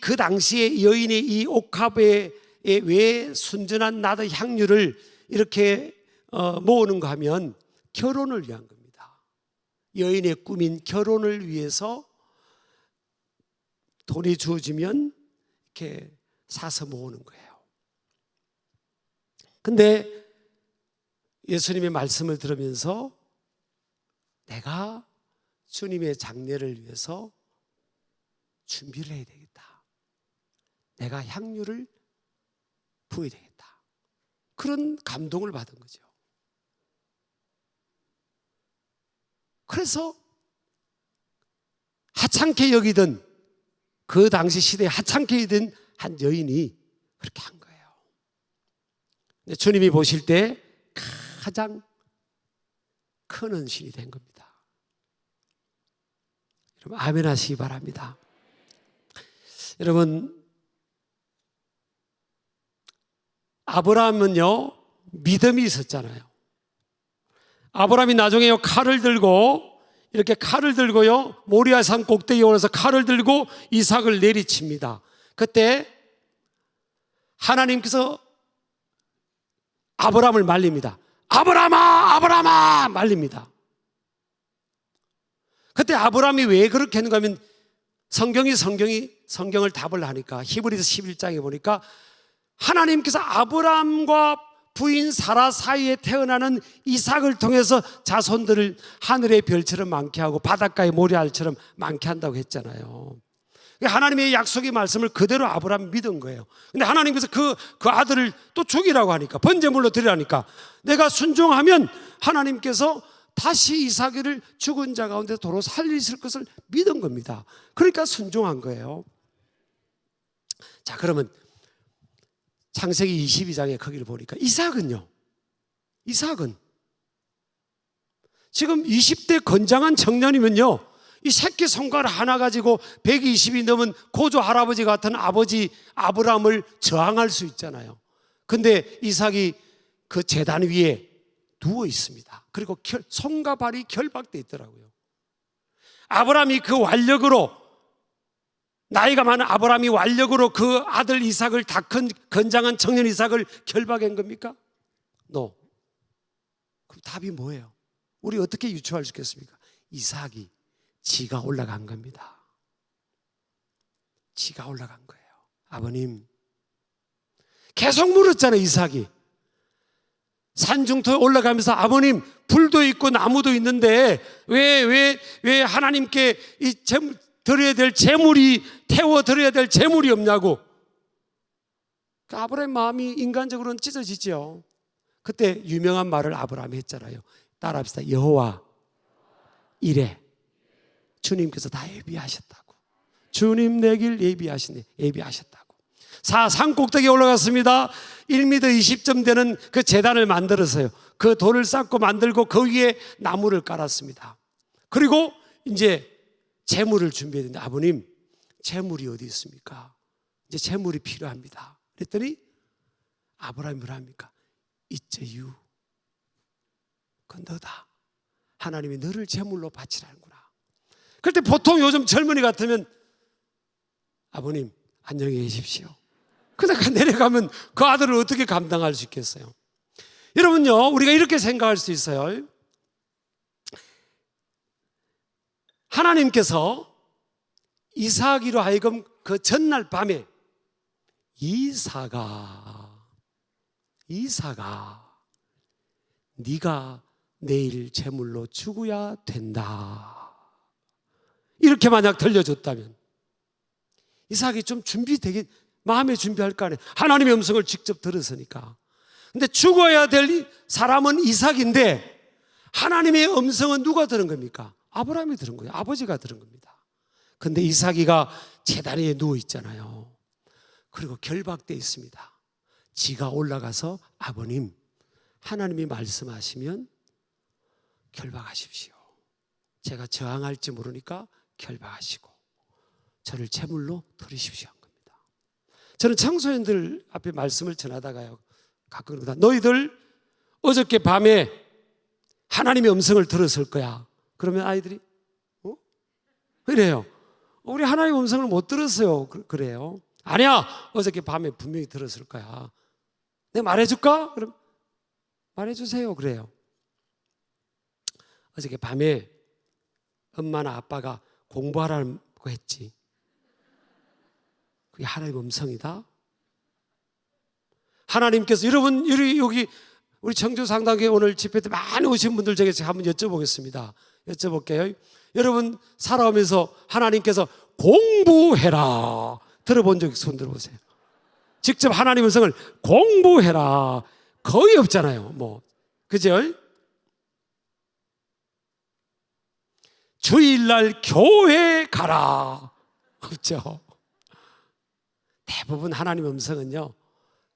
그 당시에 여인의 이 옥합에 왜 순전한 나드 향유를 이렇게 모으는가 하면 결혼을 위한 겁니다. 여인의 꿈인 결혼을 위해서 돈이 주어지면 이렇게 사서 모으는 거예요. 근데 예수님의 말씀을 들으면서 내가 주님의 장례를 위해서 준비를 해야 되겠다. 내가 향유를 부어야 되겠다. 그런 감동을 받은 거죠. 그래서 하찮게 여기던 그 당시 시대에 하찮게 여기던 한 여인이 그렇게 한 거예요. 근데 주님이 보실 때 가장 큰 은신이 된 겁니다. 여러분 아멘 하시기 바랍니다. 여러분 아브라함은요 믿음이 있었잖아요. 아브라함이 나중에요 이렇게 칼을 들고요 모리아산 꼭대기에 올라서 칼을 들고 이삭을 내리칩니다. 그때 하나님께서 아브라함을 말립니다. 아브라함아 말립니다. 그때 아브라함이 왜 그렇게 했는가 하면 성경을 답을 하니까 히브리서 11장에 보니까 하나님께서 아브라함과 부인 사라 사이에 태어나는 이삭을 통해서 자손들을 하늘의 별처럼 많게 하고 바닷가의 모래알처럼 많게 한다고 했잖아요. 하나님의 약속의 말씀을 그대로 아브라함이 믿은 거예요. 근데 하나님께서 그 아들을 또 죽이라고 하니까, 번제물로 드리라니까, 내가 순종하면 하나님께서 다시 이삭을 죽은 자 가운데 도로 살리실 것을 믿은 겁니다. 그러니까 순종한 거예요. 자, 그러면 창세기 22장에 거기를 보니까 이삭은 지금 20대 건장한 청년이면요 이 새끼 손가락 하나 가지고 120이 넘은 고조 할아버지 같은 아버지 아브라함을 저항할 수 있잖아요. 근데 이삭이 그 제단 위에 누워 있습니다. 그리고 손과 발이 결박되어 있더라고요. 아브라함이 그 완력으로, 나이가 많은 아브라함이 완력으로 그 아들 이삭을, 다 큰 건장한 청년 이삭을 결박한 겁니까? No. 그럼 답이 뭐예요? 우리 어떻게 유추할 수 있겠습니까? 이삭이 지가 올라간 겁니다. 지가 올라간 거예요. 아버님, 계속 물었잖아요. 이삭이 산중토에 올라가면서 아버님, 불도 있고 나무도 있는데 왜 하나님께 이 드려야 될 재물이, 태워 드려야 될 재물이 없냐고. 그 아브라함의 마음이 인간적으로는 찢어지죠. 그때 유명한 말을 아브라함이 했잖아요. 따라합시다. 여호와 이래. 주님께서 다 예비하셨다고. 주님 내 길 예비하셨다고. 산 꼭대기에 올라갔습니다. 1m 20점 되는 그 제단을 만들었어요. 그 돌을 쌓고 만들고 그 위에 나무를 깔았습니다. 그리고 이제 재물을 준비했는데, 아버님, 재물이 어디 있습니까? 이제 재물이 필요합니다. 그랬더니 아브라함이 뭐랍니까? It's you. 그건 너다. 하나님이 너를 재물로 바치라는구나. 그럴 때 보통 요즘 젊은이 같으면 아버님 안녕히 계십시오. 그러다가 내려가면 그 아들을 어떻게 감당할 수 있겠어요? 여러분요, 우리가 이렇게 생각할 수 있어요. 하나님께서 이삭이로 하여금 그 전날 밤에 이삭아 네가 내일 제물로 죽어야 된다, 이렇게 만약 들려줬다면 이삭이 좀 마음에 준비할 거 아니에요. 하나님의 음성을 직접 들었으니까. 근데 죽어야 될 사람은 이삭인데 하나님의 음성은 누가 들은 겁니까? 아브라함이 들은 거예요. 아버지가 들은 겁니다. 근데 이삭이가 제단 위에 누워 있잖아요. 그리고 결박되어 있습니다. 지가 올라가서 아버님, 하나님이 말씀하시면 결박하십시오. 제가 저항할지 모르니까 결박하시고 저를 제물로 드리십시오 한 겁니다. 저는 청소년들 앞에 말씀을 전하다가요, 가끔 그럽니다. 너희들 어저께 밤에 하나님의 음성을 들었을 거야. 그러면 아이들이 그래요. 우리 하나님의 음성을 못 들었어요. 그래요. 아니야, 어저께 밤에 분명히 들었을 거야. 내가 말해줄까? 그럼 말해주세요. 그래요. 어저께 밤에 엄마나 아빠가 공부하라고 했지. 그게 하나님의 음성이다. 하나님께서, 여러분, 여기 우리 청주상당교회 오늘 집회 때 많이 오신 분들 중에 제가 한번 여쭤볼게요. 여러분 살아오면서 하나님께서 공부해라 들어본 적 손 들어보세요. 직접 하나님의 음성을 공부해라 거의 없잖아요. 그죠? 주일날 교회 가라 없죠. 대부분 하나님의 음성은요,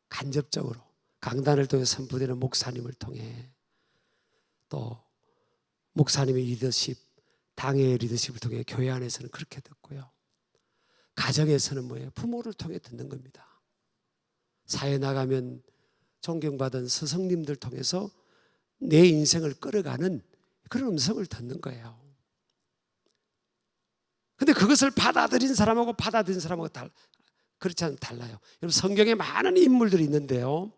간접적으로 강단을 통해 선포되는 목사님을 통해, 또 목사님의 리더십, 당회의 리더십을 통해 교회 안에서는 그렇게 듣고요, 가정에서는 뭐예요? 부모를 통해 듣는 겁니다. 사회 나가면 존경받은 스승님들 통해서 내 인생을 끌어가는 그런 음성을 듣는 거예요. 근데 그것을 받아들인 사람하고 그렇지 않으면 달라요. 여러분, 성경에 많은 인물들이 있는데요,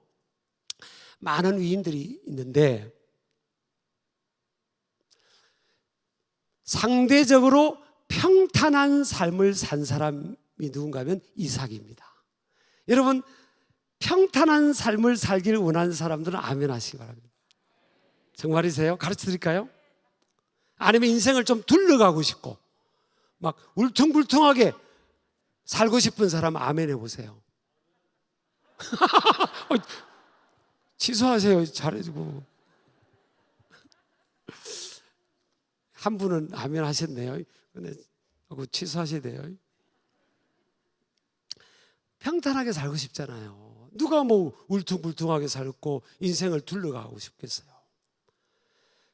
많은 위인들이 있는데 상대적으로 평탄한 삶을 산 사람이 누군가 하면 이삭입니다. 여러분, 평탄한 삶을 살기를 원하는 사람들은 아멘 하시기 바랍니다. 정말이세요? 가르쳐 드릴까요? 아니면 인생을 좀 둘러가고 싶고 막 울퉁불퉁하게 살고 싶은 사람 아멘 해보세요. 취소하세요. 잘해주고. 한 분은 아멘 하셨네요. 근데 취소하셔야 돼요. 평탄하게 살고 싶잖아요. 누가 울퉁불퉁하게 살고 인생을 둘러가고 싶겠어요.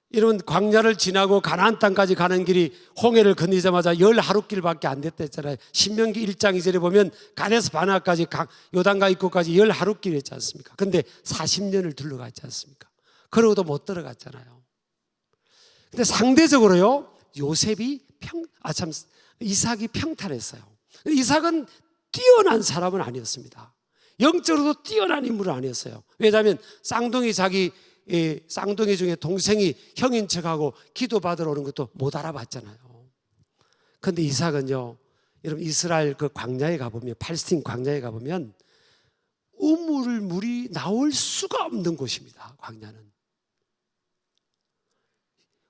이런 광야를 지나고 가나안 땅까지 가는 길이 홍해를 건너자마자 10하루길밖에 안 됐다 했잖아요. 신명기 1장 2절에 보면 가데스 바네아까지 요단강 입구까지 10하루길이었지 않습니까? 근데 40년을 둘러갔지 않습니까? 그러고도 못 들어갔잖아요. 근데 상대적으로요, 이삭이 평탄했어요. 이삭은 뛰어난 사람은 아니었습니다. 영적으로도 뛰어난 인물은 아니었어요. 왜냐하면 쌍둥이 중에 동생이 형인 척하고 기도 받으러 오는 것도 못 알아봤잖아요. 그런데 이삭은요, 여러분 이스라엘 그 광야에 가보면, 팔스틴 광야에 가보면 물이 나올 수가 없는 곳입니다. 광야는.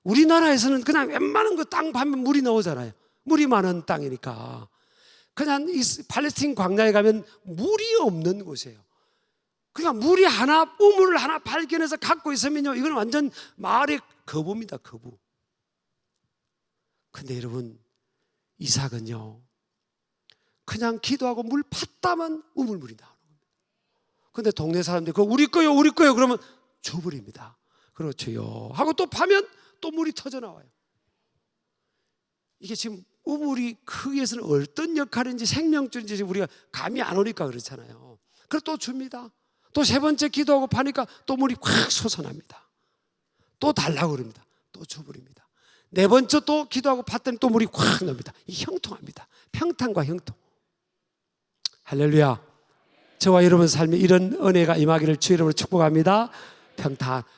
우리나라에서는 그냥 웬만한 거 땅 파면 물이 나오잖아요. 물이 많은 땅이니까. 그냥 이 팔레스틴 광야에 가면 물이 없는 곳이에요. 그러니까 우물을 하나 발견해서 갖고 있으면요, 이건 완전 마을의 거부입니다, 거부. 근데 여러분, 이삭은요, 그냥 기도하고 물 팠다면 우물물이 나오는 겁니다. 근데 동네 사람들이 그거 우리 거요 그러면 줘버립니다. 그렇죠요 하고 또 파면 또 물이 터져 나와요. 이게 지금 우물이 크기에서는 어떤 역할인지 생명줄인지 우리가 감이 안 오니까 그렇잖아요. 그래서 또 줍니다. 또 세 번째 기도하고 파니까 또 물이 확 솟아납니다. 또 달라고 그럽니다. 또 줘버립니다. 네 번째 또 기도하고 팠더니 또 물이 확 납니다. 이 형통합니다. 평탄과 형통. 할렐루야. 저와 여러분 삶에 이런 은혜가 임하기를 주의 이름으로 축복합니다.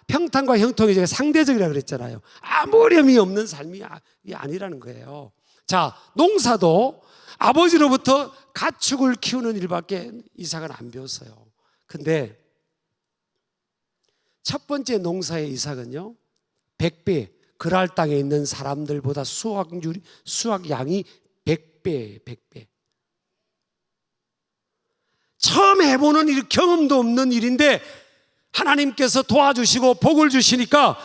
평탄과 형통이 제가 상대적이라고 그랬잖아요. 아무 어려움이 없는 삶이 아니라는 거예요. 자, 농사도 아버지로부터 가축을 키우는 일밖에 이삭은 안 배웠어요. 근데 첫 번째 농사의 이삭은요, 100배, 그랄 땅에 있는 사람들보다 수확량이 100배. 처음 해보는 일, 경험도 없는 일인데 하나님께서 도와주시고 복을 주시니까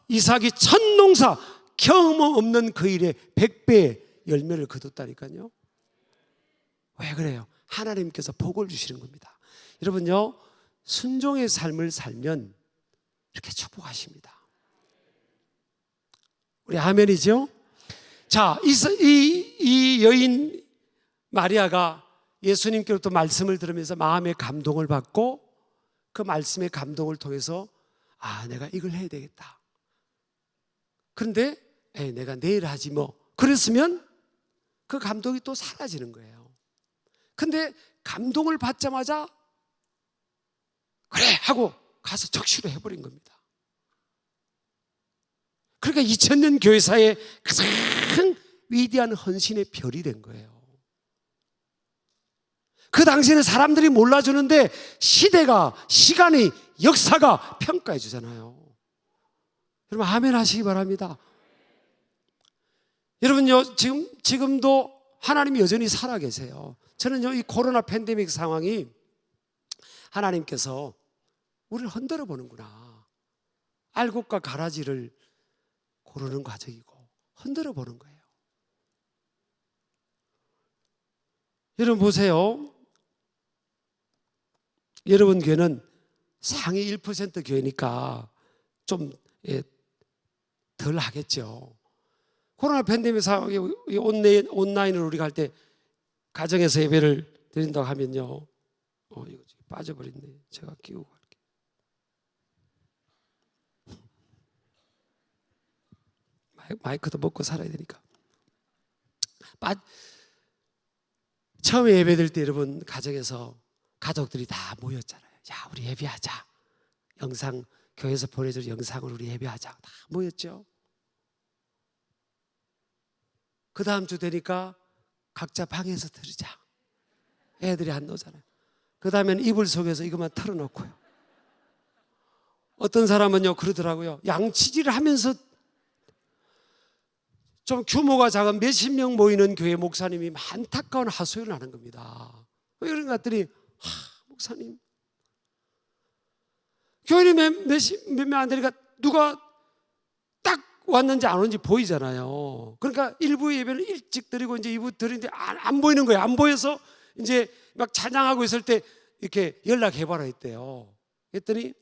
이삭이 첫 농사, 경험 없는 그 일에 100배의 열매를 거뒀다니까요. 왜 그래요? 하나님께서 복을 주시는 겁니다. 여러분요, 순종의 삶을 살면 이렇게 축복하십니다. 우리 아멘이죠? 자, 이 여인 마리아가 예수님께로부터 말씀을 들으면서 마음의 감동을 받고 그 말씀의 감동을 통해서 내가 이걸 해야 되겠다. 그런데 내가 내일 하지 뭐. 그랬으면 그 감동이 또 사라지는 거예요. 근데 감동을 받자마자 그래 하고 가서 적시로 해버린 겁니다. 그러니까 2000년 교회사의 가장 위대한 헌신의 별이 된 거예요. 그 당시에는 사람들이 몰라주는데 시대가, 시간이, 역사가 평가해 주잖아요. 여러분 아멘 하시기 바랍니다. 여러분요, 지금도 하나님이 여전히 살아계세요. 저는요, 이 코로나 팬데믹 상황이 하나님께서 우리를 흔들어 보는구나. 알곡과 가라지를 고르는 과정이고 흔들어 보는 거예요. 여러분 보세요. 여러분 교회는 상위 1% 교회니까 좀 덜 하겠죠. 코로나 팬데믹 상황에 온라인으로 우리가 할 때 가정에서 예배를 드린다고 하면요, 이거 빠져버렸네. 제가 끼우고 갈게요. 마이크도 먹고 살아야 되니까. 처음에 예배 드릴 때 여러분 가정에서 가족들이 다 모였잖아요. 야, 우리 예배하자. 영상 교회에서 보내줄 영상을 우리 예배하자. 다 모였죠. 그 다음 주 되니까 각자 방에서 들으자. 애들이 안 나오잖아요. 그 다음에는 이불 속에서 이것만 털어놓고요. 어떤 사람은요 그러더라고요. 양치질을 하면서, 좀 규모가 작은 몇십 명 모이는 교회 목사님이 안타까운 하소연을 하는 겁니다. 왜 그런가 했더니 목사님, 교인이 몇 명 안 되니까 누가 딱 왔는지 안 오는지 보이잖아요. 그러니까 일부 예배는 일찍 드리고 이제 2부 드리는데 안 보이는 거예요. 안 보여서 이제 막 찬양하고 있을 때 이렇게 연락해봐라 했대요. 그랬더니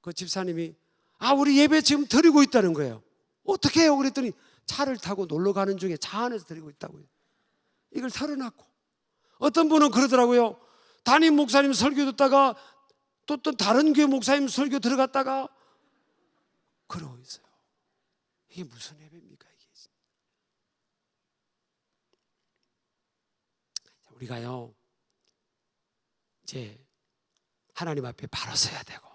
그 집사님이 우리 예배 지금 드리고 있다는 거예요. 어떻게 해요? 그랬더니 차를 타고 놀러 가는 중에 차 안에서 드리고 있다고요. 이걸 털어놨고, 어떤 분은 그러더라고요. 담임 목사님 설교 듣다가 또 다른 교회 목사님 설교 들어갔다가 그러고 있어요. 이게 무슨 예배입니까? 이게 우리가요, 이제 하나님 앞에 바로 서야 되고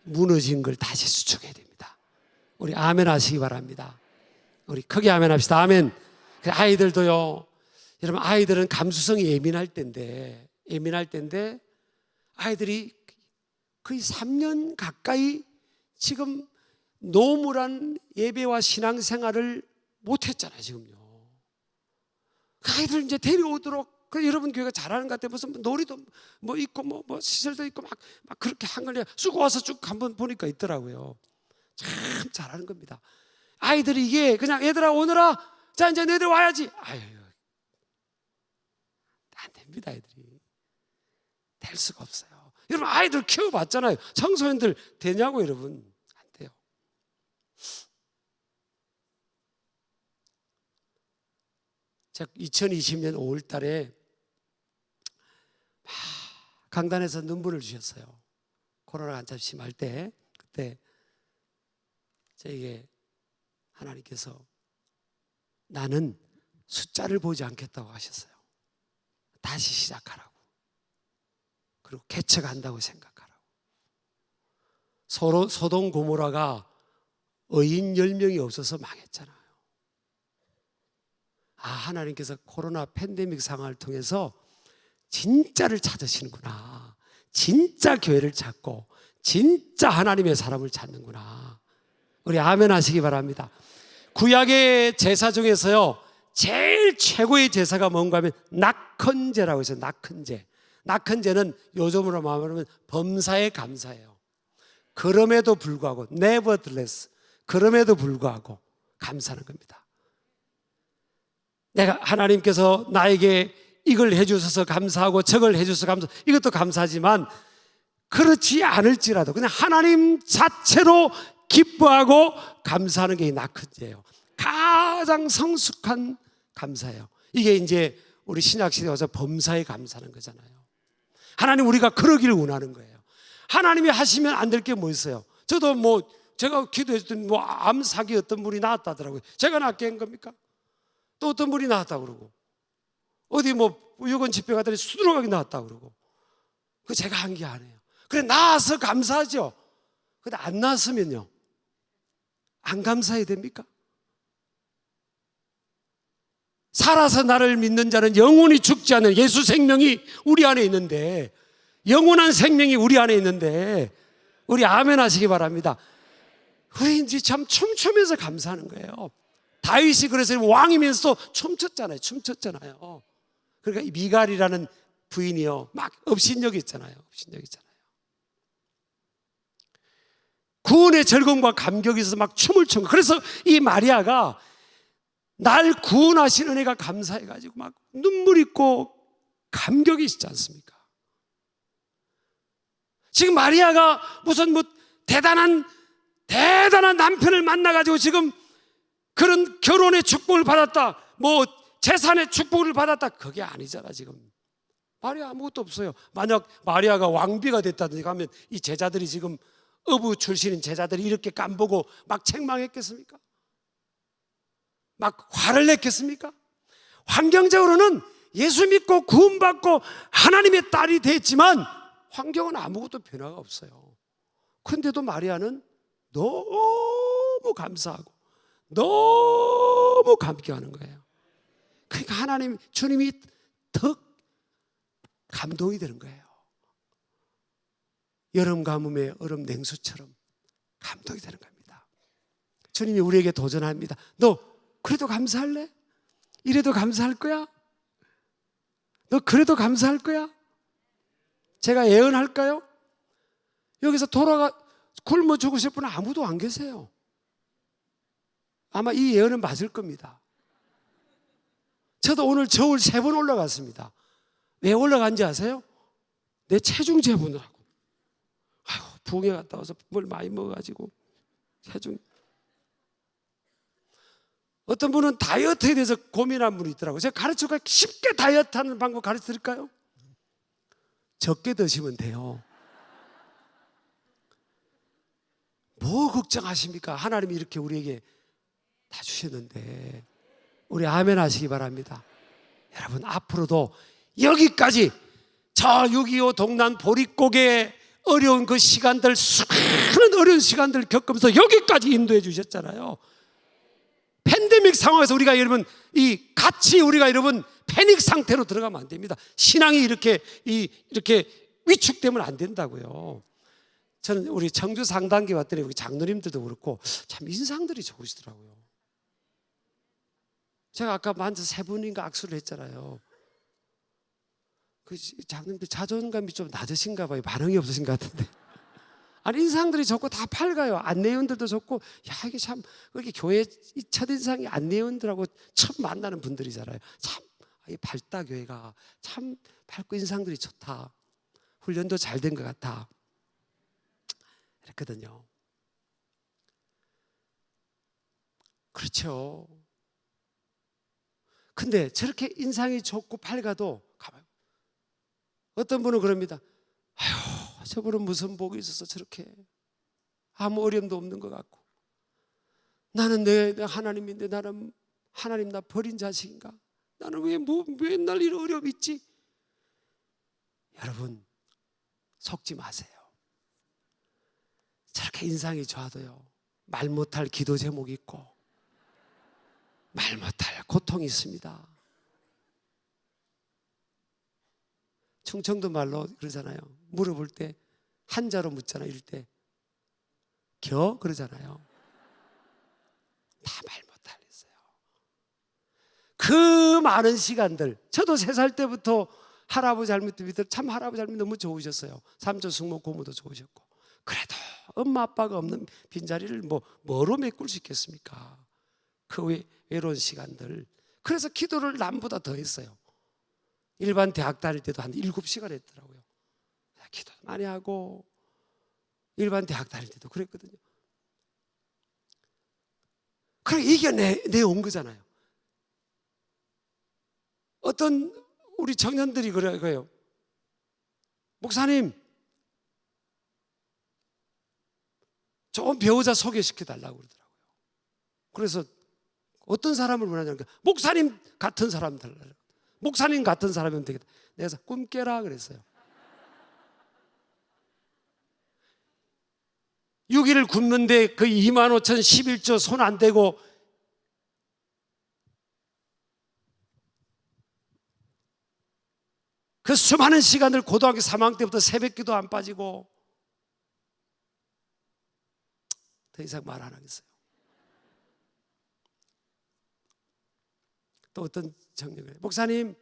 무너진 걸 다시 수축해야 됩니다. 우리 아멘 하시기 바랍니다. 우리 크게 아멘 합시다. 아멘. 아이들도요, 여러분, 아이들은 감수성이 예민할 때인데 아이들이 거의 3년 가까이 지금 노무란 예배와 신앙생활을 못했잖아요. 지금요. 아이들 이제 데려오도록, 여러분 교회가 잘하는 것 같아요. 무슨 놀이도 뭐 있고 뭐 시설도 있고 막 그렇게 한 걸 쑥 와서 쭉 한번 보니까 있더라고요. 참 잘하는 겁니다. 아이들이 이게 그냥 얘들아 오너라, 자 이제 너희들 와야지. 아유, 안 됩니다. 아이들이 될 수가 없어요. 여러분, 아이들 키워봤잖아요. 청소년들 되냐고. 여러분, 안 돼요. 제가 2020년 5월 달에 강단에서 눈물을 주셨어요. 코로나가 한참 심할 때. 그때 저에게 하나님께서 나는 숫자를 보지 않겠다고 하셨어요. 다시 시작하라고. 그리고 개척한다고 생각하라고. 소돔 고모라가 의인 10명이 없어서 망했잖아요. 하나님께서 코로나 팬데믹 상황을 통해서 진짜를 찾으시는구나. 진짜 교회를 찾고 진짜 하나님의 사람을 찾는구나. 우리 아멘 하시기 바랍니다. 구약의 제사 중에서요, 제일 최고의 제사가 뭔가 하면 낙헌제라고 해서 낙헌제는 요즘으로 말하면 범사에 감사해요. 그럼에도 불구하고 nevertheless, 그럼에도 불구하고 감사하는 겁니다. 내가 하나님께서 나에게 이걸 해주셔서 감사하고 저걸 해주셔서 감사하고, 이것도 감사하지만 그렇지 않을지라도 그냥 하나님 자체로 기뻐하고 감사하는 게 이 낙헌제예요. 가장 성숙한 감사예요. 이게 이제 우리 신약시대에 와서 범사에 감사하는 거잖아요. 하나님, 우리가 그러기를 원하는 거예요. 하나님이 하시면 안 될 게 뭐 있어요? 저도 제가 기도했더니 암 사기 어떤 분이 나았다더라고요. 제가 낫게 한 겁니까? 또 어떤 분이 나았다고 그러고, 어디 유건 집회 가더니 수두룩하게 나았다고 그러고, 그거 제가 한 게 아니에요. 그래, 나아서 감사하죠. 근데 안 나았으면요, 안 감사해야 됩니까? 살아서 나를 믿는 자는 영원히 죽지 않는 예수 생명이 우리 안에 있는데, 영원한 생명이 우리 안에 있는데, 우리 아멘 하시기 바랍니다. 우리 이제 참 춤추면서 감사하는 거예요. 다윗이 그래서 왕이면서 춤췄잖아요. 그러니까 미갈이라는 부인이요, 막 업신여기 있잖아요. 구원의 즐거움과 감격이 있어서 막 춤을 춘 거예요. 그래서 이 마리아가 날 구원하신 은혜가 감사해가지고 막 눈물 있고 감격이 있지 않습니까? 지금 마리아가 무슨 대단한 남편을 만나가지고 지금 그런 결혼의 축복을 받았다, 재산의 축복을 받았다, 그게 아니잖아. 지금 마리아 아무것도 없어요. 만약 마리아가 왕비가 됐다든지 하면 이 제자들이 지금 어부 출신인 제자들이 이렇게 깐보고 막 책망했겠습니까? 막 화를 냈겠습니까? 환경적으로는 예수 믿고 구원받고 하나님의 딸이 됐지만 환경은 아무것도 변화가 없어요. 그런데도 마리아는 너무 감사하고 너무 감격하는 거예요. 그러니까 주님이 더 감동이 되는 거예요. 여름 가뭄에 얼음 냉수처럼 감동이 되는 겁니다. 주님이 우리에게 도전합니다. 너 그래도 감사할래? 이래도 감사할 거야? 너 그래도 감사할 거야? 제가 예언할까요? 여기서 굶어 죽으실 분은 아무도 안 계세요. 아마 이 예언은 맞을 겁니다. 저도 오늘 저울 3번 올라갔습니다. 왜 올라간지 아세요? 내 체중 재보느라고. 부흥회 갔다 와서 뭘 많이 먹어가지고 체중. 어떤 분은 다이어트에 대해서 고민하는 분이 있더라고요. 제가 가르쳐가 쉽게 다이어트하는 방법 가르쳐 드릴까요? 적게 드시면 돼요. 뭐 걱정하십니까? 하나님이 이렇게 우리에게 다 주셨는데. 우리 아멘 하시기 바랍니다. 여러분, 앞으로도 여기까지 저 6.25 동란 보릿고개 어려운 그 시간들, 수많은 어려운 시간들을 겪으면서 여기까지 인도해 주셨잖아요. 팬데믹 상황에서 우리가 여러분 같이 우리가 여러분 패닉 상태로 들어가면 안 됩니다. 신앙이 이렇게 위축되면 안 된다고요. 저는 우리 청주 상단기 왔더니 우리 장로님들도 그렇고 참 인상들이 좋으시더라고요. 제가 아까 만져 세 분인가 악수를 했잖아요. 그 장로님들 자존감이 좀 낮으신가 봐요. 반응이 없으신 것 같은데. 아니, 인상들이 좋고 다 밝아요. 안내원들도 좋고, 야, 이게 참, 그렇게 교회 첫인상이 안내원들하고 처음 만나는 분들이잖아요. 참, 이 밝다, 교회가. 참 밝고 인상들이 좋다. 훈련도 잘 된 것 같아. 그랬거든요. 그렇죠. 근데 저렇게 인상이 좋고 밝아도, 가만히, 어떤 분은 그럽니다. 아휴, 저분은 무슨 복이 있어서 저렇게 아무 어려움도 없는 것 같고, 나는 내 하나님인데 나는 하나님 나 버린 자식인가? 나는 왜 맨날 이런 어려움이 있지? 여러분, 속지 마세요. 저렇게 인상이 좋아도요, 말 못할 기도 제목이 있고 말 못할 고통이 있습니다. 충청도 말로 그러잖아요. 물어볼 때 한자로 묻잖아요. 이럴 때 겨? 그러잖아요. 다 말 못할 있어요. 그 많은 시간들, 저도 3살 때부터 할아버지 할머니 밑에 참 할아버지 할머니 너무 좋으셨어요. 삼촌 숙모 고모도 좋으셨고. 그래도 엄마 아빠가 없는 빈자리를 뭐로 메꿀 수 있겠습니까? 그 외로운 시간들. 그래서 기도를 남보다 더 했어요. 일반 대학 다닐 때도 한 7시간 했더라고요. 기도 많이 하고 일반 대학 다닐 때도 그랬거든요. 그래, 이겨내온 거잖아요. 어떤 우리 청년들이 그래요. 목사님, 좋은 배우자 소개시켜달라고 그러더라고요. 그래서 어떤 사람을 원하냐니까 목사님 같은 사람 달라요. 목사님 같은 사람이면 되겠다. 내가 꿈 깨라 그랬어요. 6일을 굶는데 그 25,011조 손 안 대고 그 수많은 시간을 고등학교 3학년 때부터 새벽기도 안 빠지고 더 이상 말 안 하겠어요. 또 어떤 청년이 목사님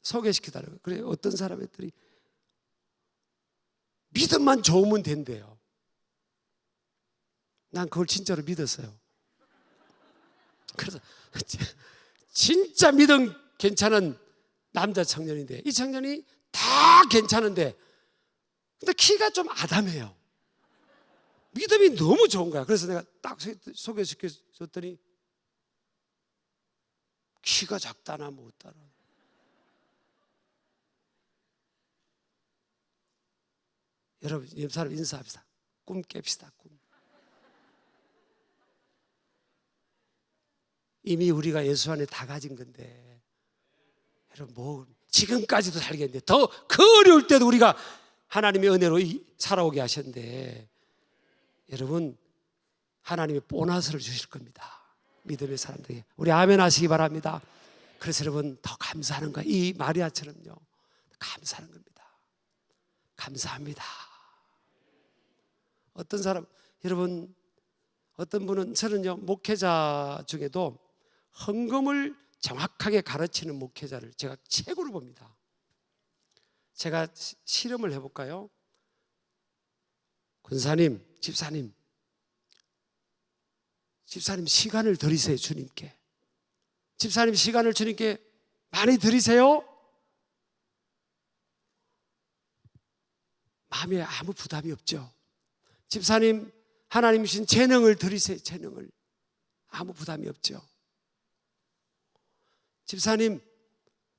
소개시켜달라고. 그래, 어떤 사람들이 믿음만 좋으면 된대요. 난 그걸 진짜로 믿었어요. 그래서 진짜 믿음 괜찮은 남자 청년인데, 이 청년이 다 괜찮은데 근데 키가 좀 아담해요. 믿음이 너무 좋은 거야. 그래서 내가 딱 소개시켜줬더니 키가 작다나 못다나. 여러분, 옆 사람 인사합시다. 꿈 깹시다. 꿈. 이미 우리가 예수 안에 다 가진 건데, 여러분 지금까지도 살겠는데 더 그 어려울 때도 우리가 하나님의 은혜로 살아오게 하셨는데, 여러분 하나님이 보너스를 주실 겁니다. 믿음의 사람들에게. 우리 아멘 하시기 바랍니다. 그래서 여러분 더 감사하는 거예요. 이 마리아처럼요, 감사하는 겁니다. 감사합니다. 어떤 사람, 여러분 어떤 분은, 저는요 목회자 중에도 헌금을 정확하게 가르치는 목회자를 제가 최고로 봅니다. 제가 실험을 해볼까요? 권사님, 집사님 시간을 드리세요. 주님께. 집사님 시간을 주님께 많이 드리세요. 마음에 아무 부담이 없죠. 집사님 하나님 주신 재능을 드리세요. 재능을. 아무 부담이 없죠. 집사님,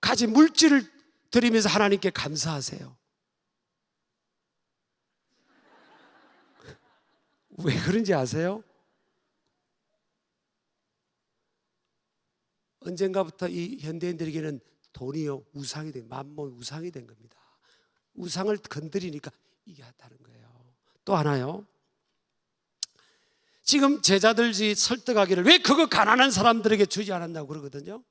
가진 물질을 드리면서 하나님께 감사하세요. 왜 그런지 아세요? 언젠가부터 이 현대인들에게는 돈이요, 우상이 된, 만몬 우상이 된 겁니다. 우상을 건드리니까 이게 하다는 거예요. 또 하나요. 지금 제자들이 설득하기를 왜 그거 가난한 사람들에게 주지 않았냐고 그러거든요.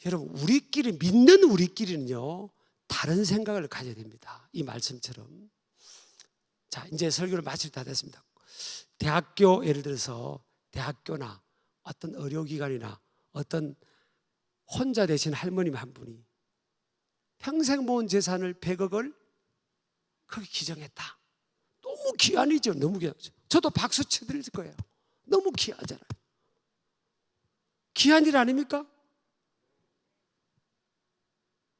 여러분, 우리끼리 믿는 우리끼리는요 다른 생각을 가져야 됩니다. 이 말씀처럼. 자, 이제 설교를 마칠 때 다 됐습니다. 대학교, 예를 들어서 대학교나 어떤 의료기관이나 어떤 혼자 되신 할머님 한 분이 평생 모은 재산을 100억을 그렇게 기증했다. 너무 귀한이죠. 너무 귀하죠. 저도 박수 쳐드릴 거예요. 너무 귀하잖아요. 귀한 일 아닙니까?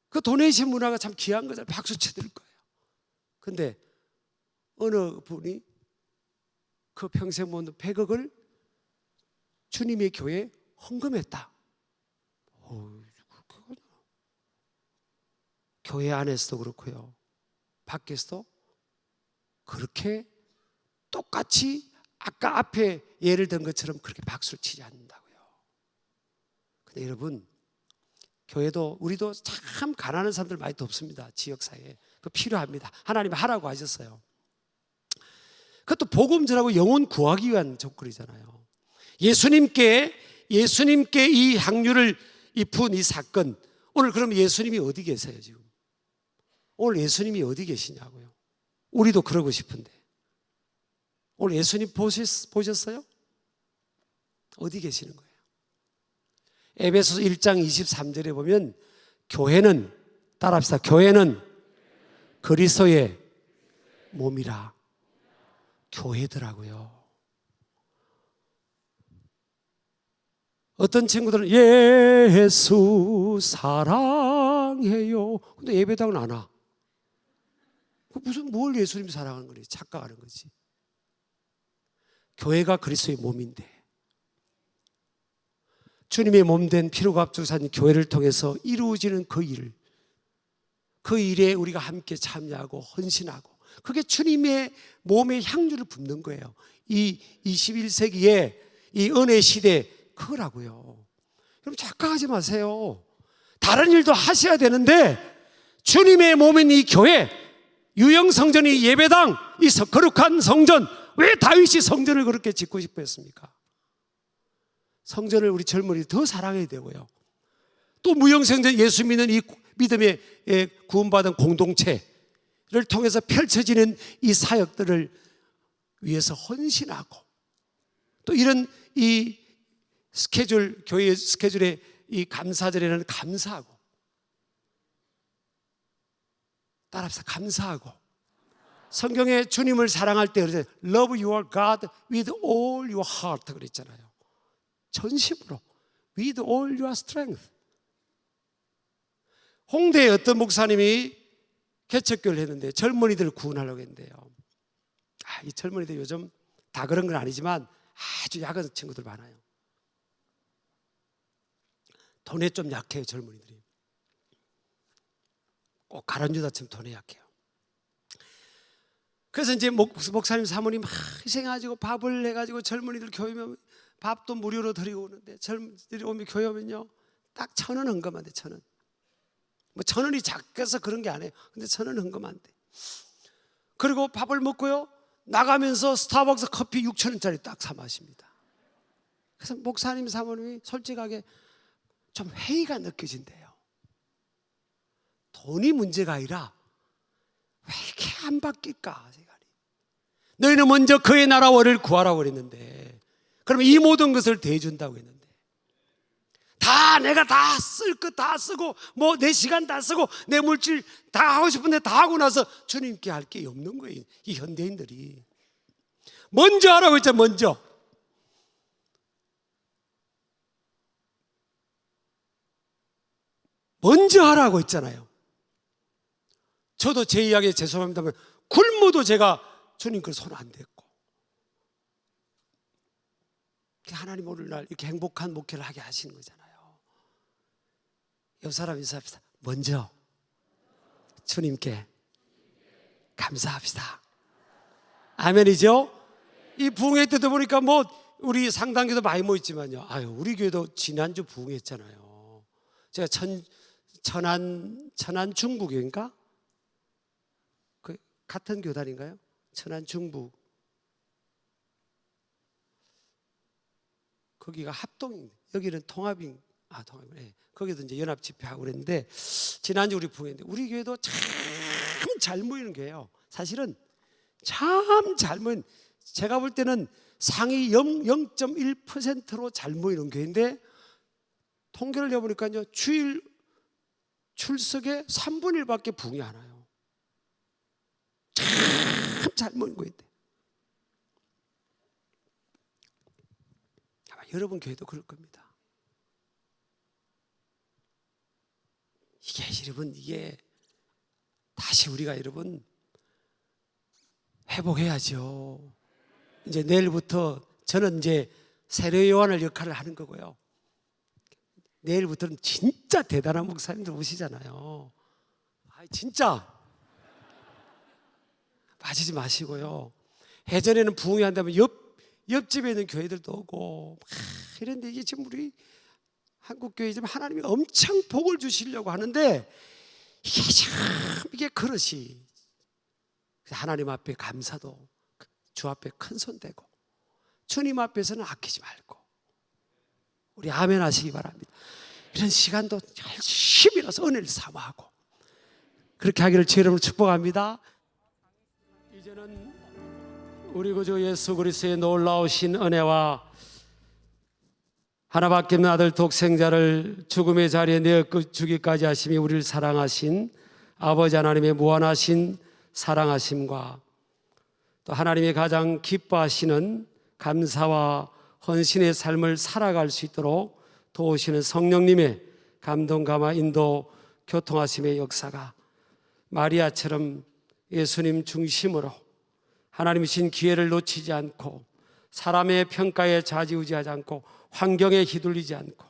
그 도네이션 문화가 참 귀한 거잖아요. 박수 쳐드릴 거예요. 근데 어느 분이 그 평생 모은 100억을 주님의 교회에 헌금했다. 교회 안에서도 그렇고요, 밖에서도 그렇게 똑같이 아까 앞에 예를 든 것처럼 그렇게 박수를 치지 않는다고요. 근데 여러분, 교회도 우리도 참 가난한 사람들 많이 돕습니다. 지역사회에. 그거 필요합니다. 하나님이 하라고 하셨어요. 그것도 복음 전하고 영혼 구하기 위한 조건이잖아요. 예수님께 이 향유를 입은 이 사건, 오늘 그럼 예수님이 어디 계세요 지금? 오늘 예수님이 어디 계시냐고요. 우리도 그러고 싶은데 오늘 예수님 보셨어요? 어디 계시는 거예요? 에베소서 1장 23절에 보면 교회는, 따라합시다, 교회는 그리스도의 몸이라. 교회더라고요. 어떤 친구들은 예수 사랑해요. 근데 예배당은 안 와. 무슨 뭘 예수님 사랑하는 거지? 착각하는 거지. 교회가 그리스도의 몸인데 주님의 몸된 피로가 합주산 교회를 통해서 이루어지는 그 일에 우리가 함께 참여하고 헌신하고, 그게 주님의 몸에 향유를 붓는 거예요. 이 21세기에 이 은혜 시대 그거라고요. 여러분 착각하지 마세요. 다른 일도 하셔야 되는데 주님의 몸인 이 교회, 유형성전이 예배당, 이 거룩한 성전, 왜 다윗이 성전을 그렇게 짓고 싶어 했습니까? 성전을 우리 젊은이들 더 사랑해야 되고요, 또 무형성전, 예수 믿는 이 믿음의 구원받은 공동체를 통해서 펼쳐지는 이 사역들을 위해서 헌신하고, 또 이런 이 스케줄, 교회 스케줄에 이 감사절에는 감사하고, 따라합시다, 감사하고. 성경에 주님을 사랑할 때 그러잖아요. Love your God with all your heart 그랬잖아요. 전심으로, with all your strength. 홍대에 어떤 목사님이 개척교회를 했는데 젊은이들을 구원하려고 했는데요. 이 젊은이들 요즘 다 그런 건 아니지만 아주 약한 친구들 많아요. 돈에 좀 약해요, 젊은이들이. 꼭 가론유다처럼 돈에 약해요. 그래서 이제 목사님 사모님 막 희생해가지고 밥을 해가지고 젊은이들 교회면 밥도 무료로 드리고 오는데, 젊은이들이 오면 교회 오면요 딱 1,000원 헌금만 돼. 1,000원. 뭐 1,000원이 작아서 그런 게 아니에요. 근데 1,000원 헌금만 돼. 그리고 밥을 먹고요 나가면서 스타벅스 커피 6,000원짜리 딱 사 마십니다. 그래서 목사님 사모님이 솔직하게 좀 회의가 느껴진대요. 돈이 문제가 아니라 왜 이렇게 안 바뀔까? 너희는 먼저 그의 나라와 의를 구하라고 그랬는데, 그러면 이 모든 것을 대해준다고 했는데, 다 내가 다 쓸 것 다 쓰고 뭐 내 시간 다 쓰고 내 물질 다 하고 싶은데 다 하고 나서 주님께 할 게 없는 거예요. 이 현대인들이 먼저 하라고 했죠. 먼저. 먼저 하라고 했잖아요. 저도 제 이야기에 죄송합니다만 굶어도 제가 주님 그 손 안 댔고, 하나님 오늘날 이렇게 행복한 목회를 하게 하시는 거잖아요. 옆 사람 인사합시다. 먼저 주님께 감사합시다. 아멘이죠? 이 부흥회 때도 보니까 뭐 우리 상당교도 많이 모였지만요, 아유, 우리 교회도 지난주 부흥했잖아요. 제가 천안 중부교인가? 그 같은 교단인가요? 천안 중부. 거기가 합동, 여기는 통합인, 통합. 네. 거기도 이제 연합 집회하고 그랬는데, 지난주 우리 부흥했는데 우리 교회도 참 잘 모이는 교회예요. 사실은 참 잘 모이는, 제가 볼 때는 상위 0.1%로 잘 모이는 교회인데, 통계를 내보니까요, 주일 출석의 3분의 1밖에 부흥이 안 와요. 참 잘 모이는 교회인데, 아마 여러분 교회도 그럴 겁니다. 이게 다시 우리가 여러분 회복해야죠. 이제 내일부터 저는 이제 세례 요한의 역할을 하는 거고요. 내일부터는 진짜 대단한 목사님들 오시잖아요. 진짜 빠지지 마시고요. 예전에는 부흥회 한다면 옆집에 있는 교회들도 오고 이런데, 이게 지금 우리 한국 교회 지금 하나님이 엄청 복을 주시려고 하는데, 이게 참, 이게 그릇이 하나님 앞에 감사도, 주 앞에 큰 손 대고, 주님 앞에서는 아끼지 말고, 우리 아멘 하시기 바랍니다. 이런 시간도 열심히 일어서 은혜를 사모하고 그렇게 하기를 주 이름으로 축복합니다. 이제는 우리 구주 예수 그리스도의 놀라우신 은혜와 하나밖에 없는 아들 독생자를 죽음의 자리에 내어 주기까지 하심이 우리를 사랑하신 아버지 하나님의 무한하신 사랑하심과, 또 하나님이 가장 기뻐하시는 감사와 헌신의 삶을 살아갈 수 있도록 도우시는 성령님의 감동, 감화, 인도, 교통하심의 역사가 마리아처럼 예수님 중심으로 하나님이신 기회를 놓치지 않고, 사람의 평가에 좌지우지하지 않고, 환경에 휘둘리지 않고,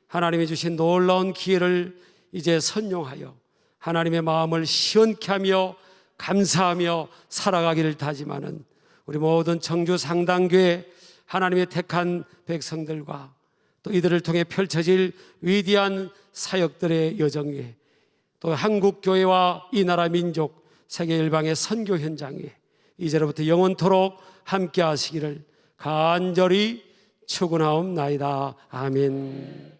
하나님이 주신 놀라운 기회를 이제 선용하여 하나님의 마음을 시원케 하며 감사하며 살아가기를 다짐하는 우리 모든 청주 상당교회 하나님의 택한 백성들과, 또 이들을 통해 펼쳐질 위대한 사역들의 여정 위에, 또 한국교회와 이 나라 민족 세계 일방의 선교 현장 위에 이제로부터 영원토록 함께 하시기를 간절히 축원하옵나이다. 아멘.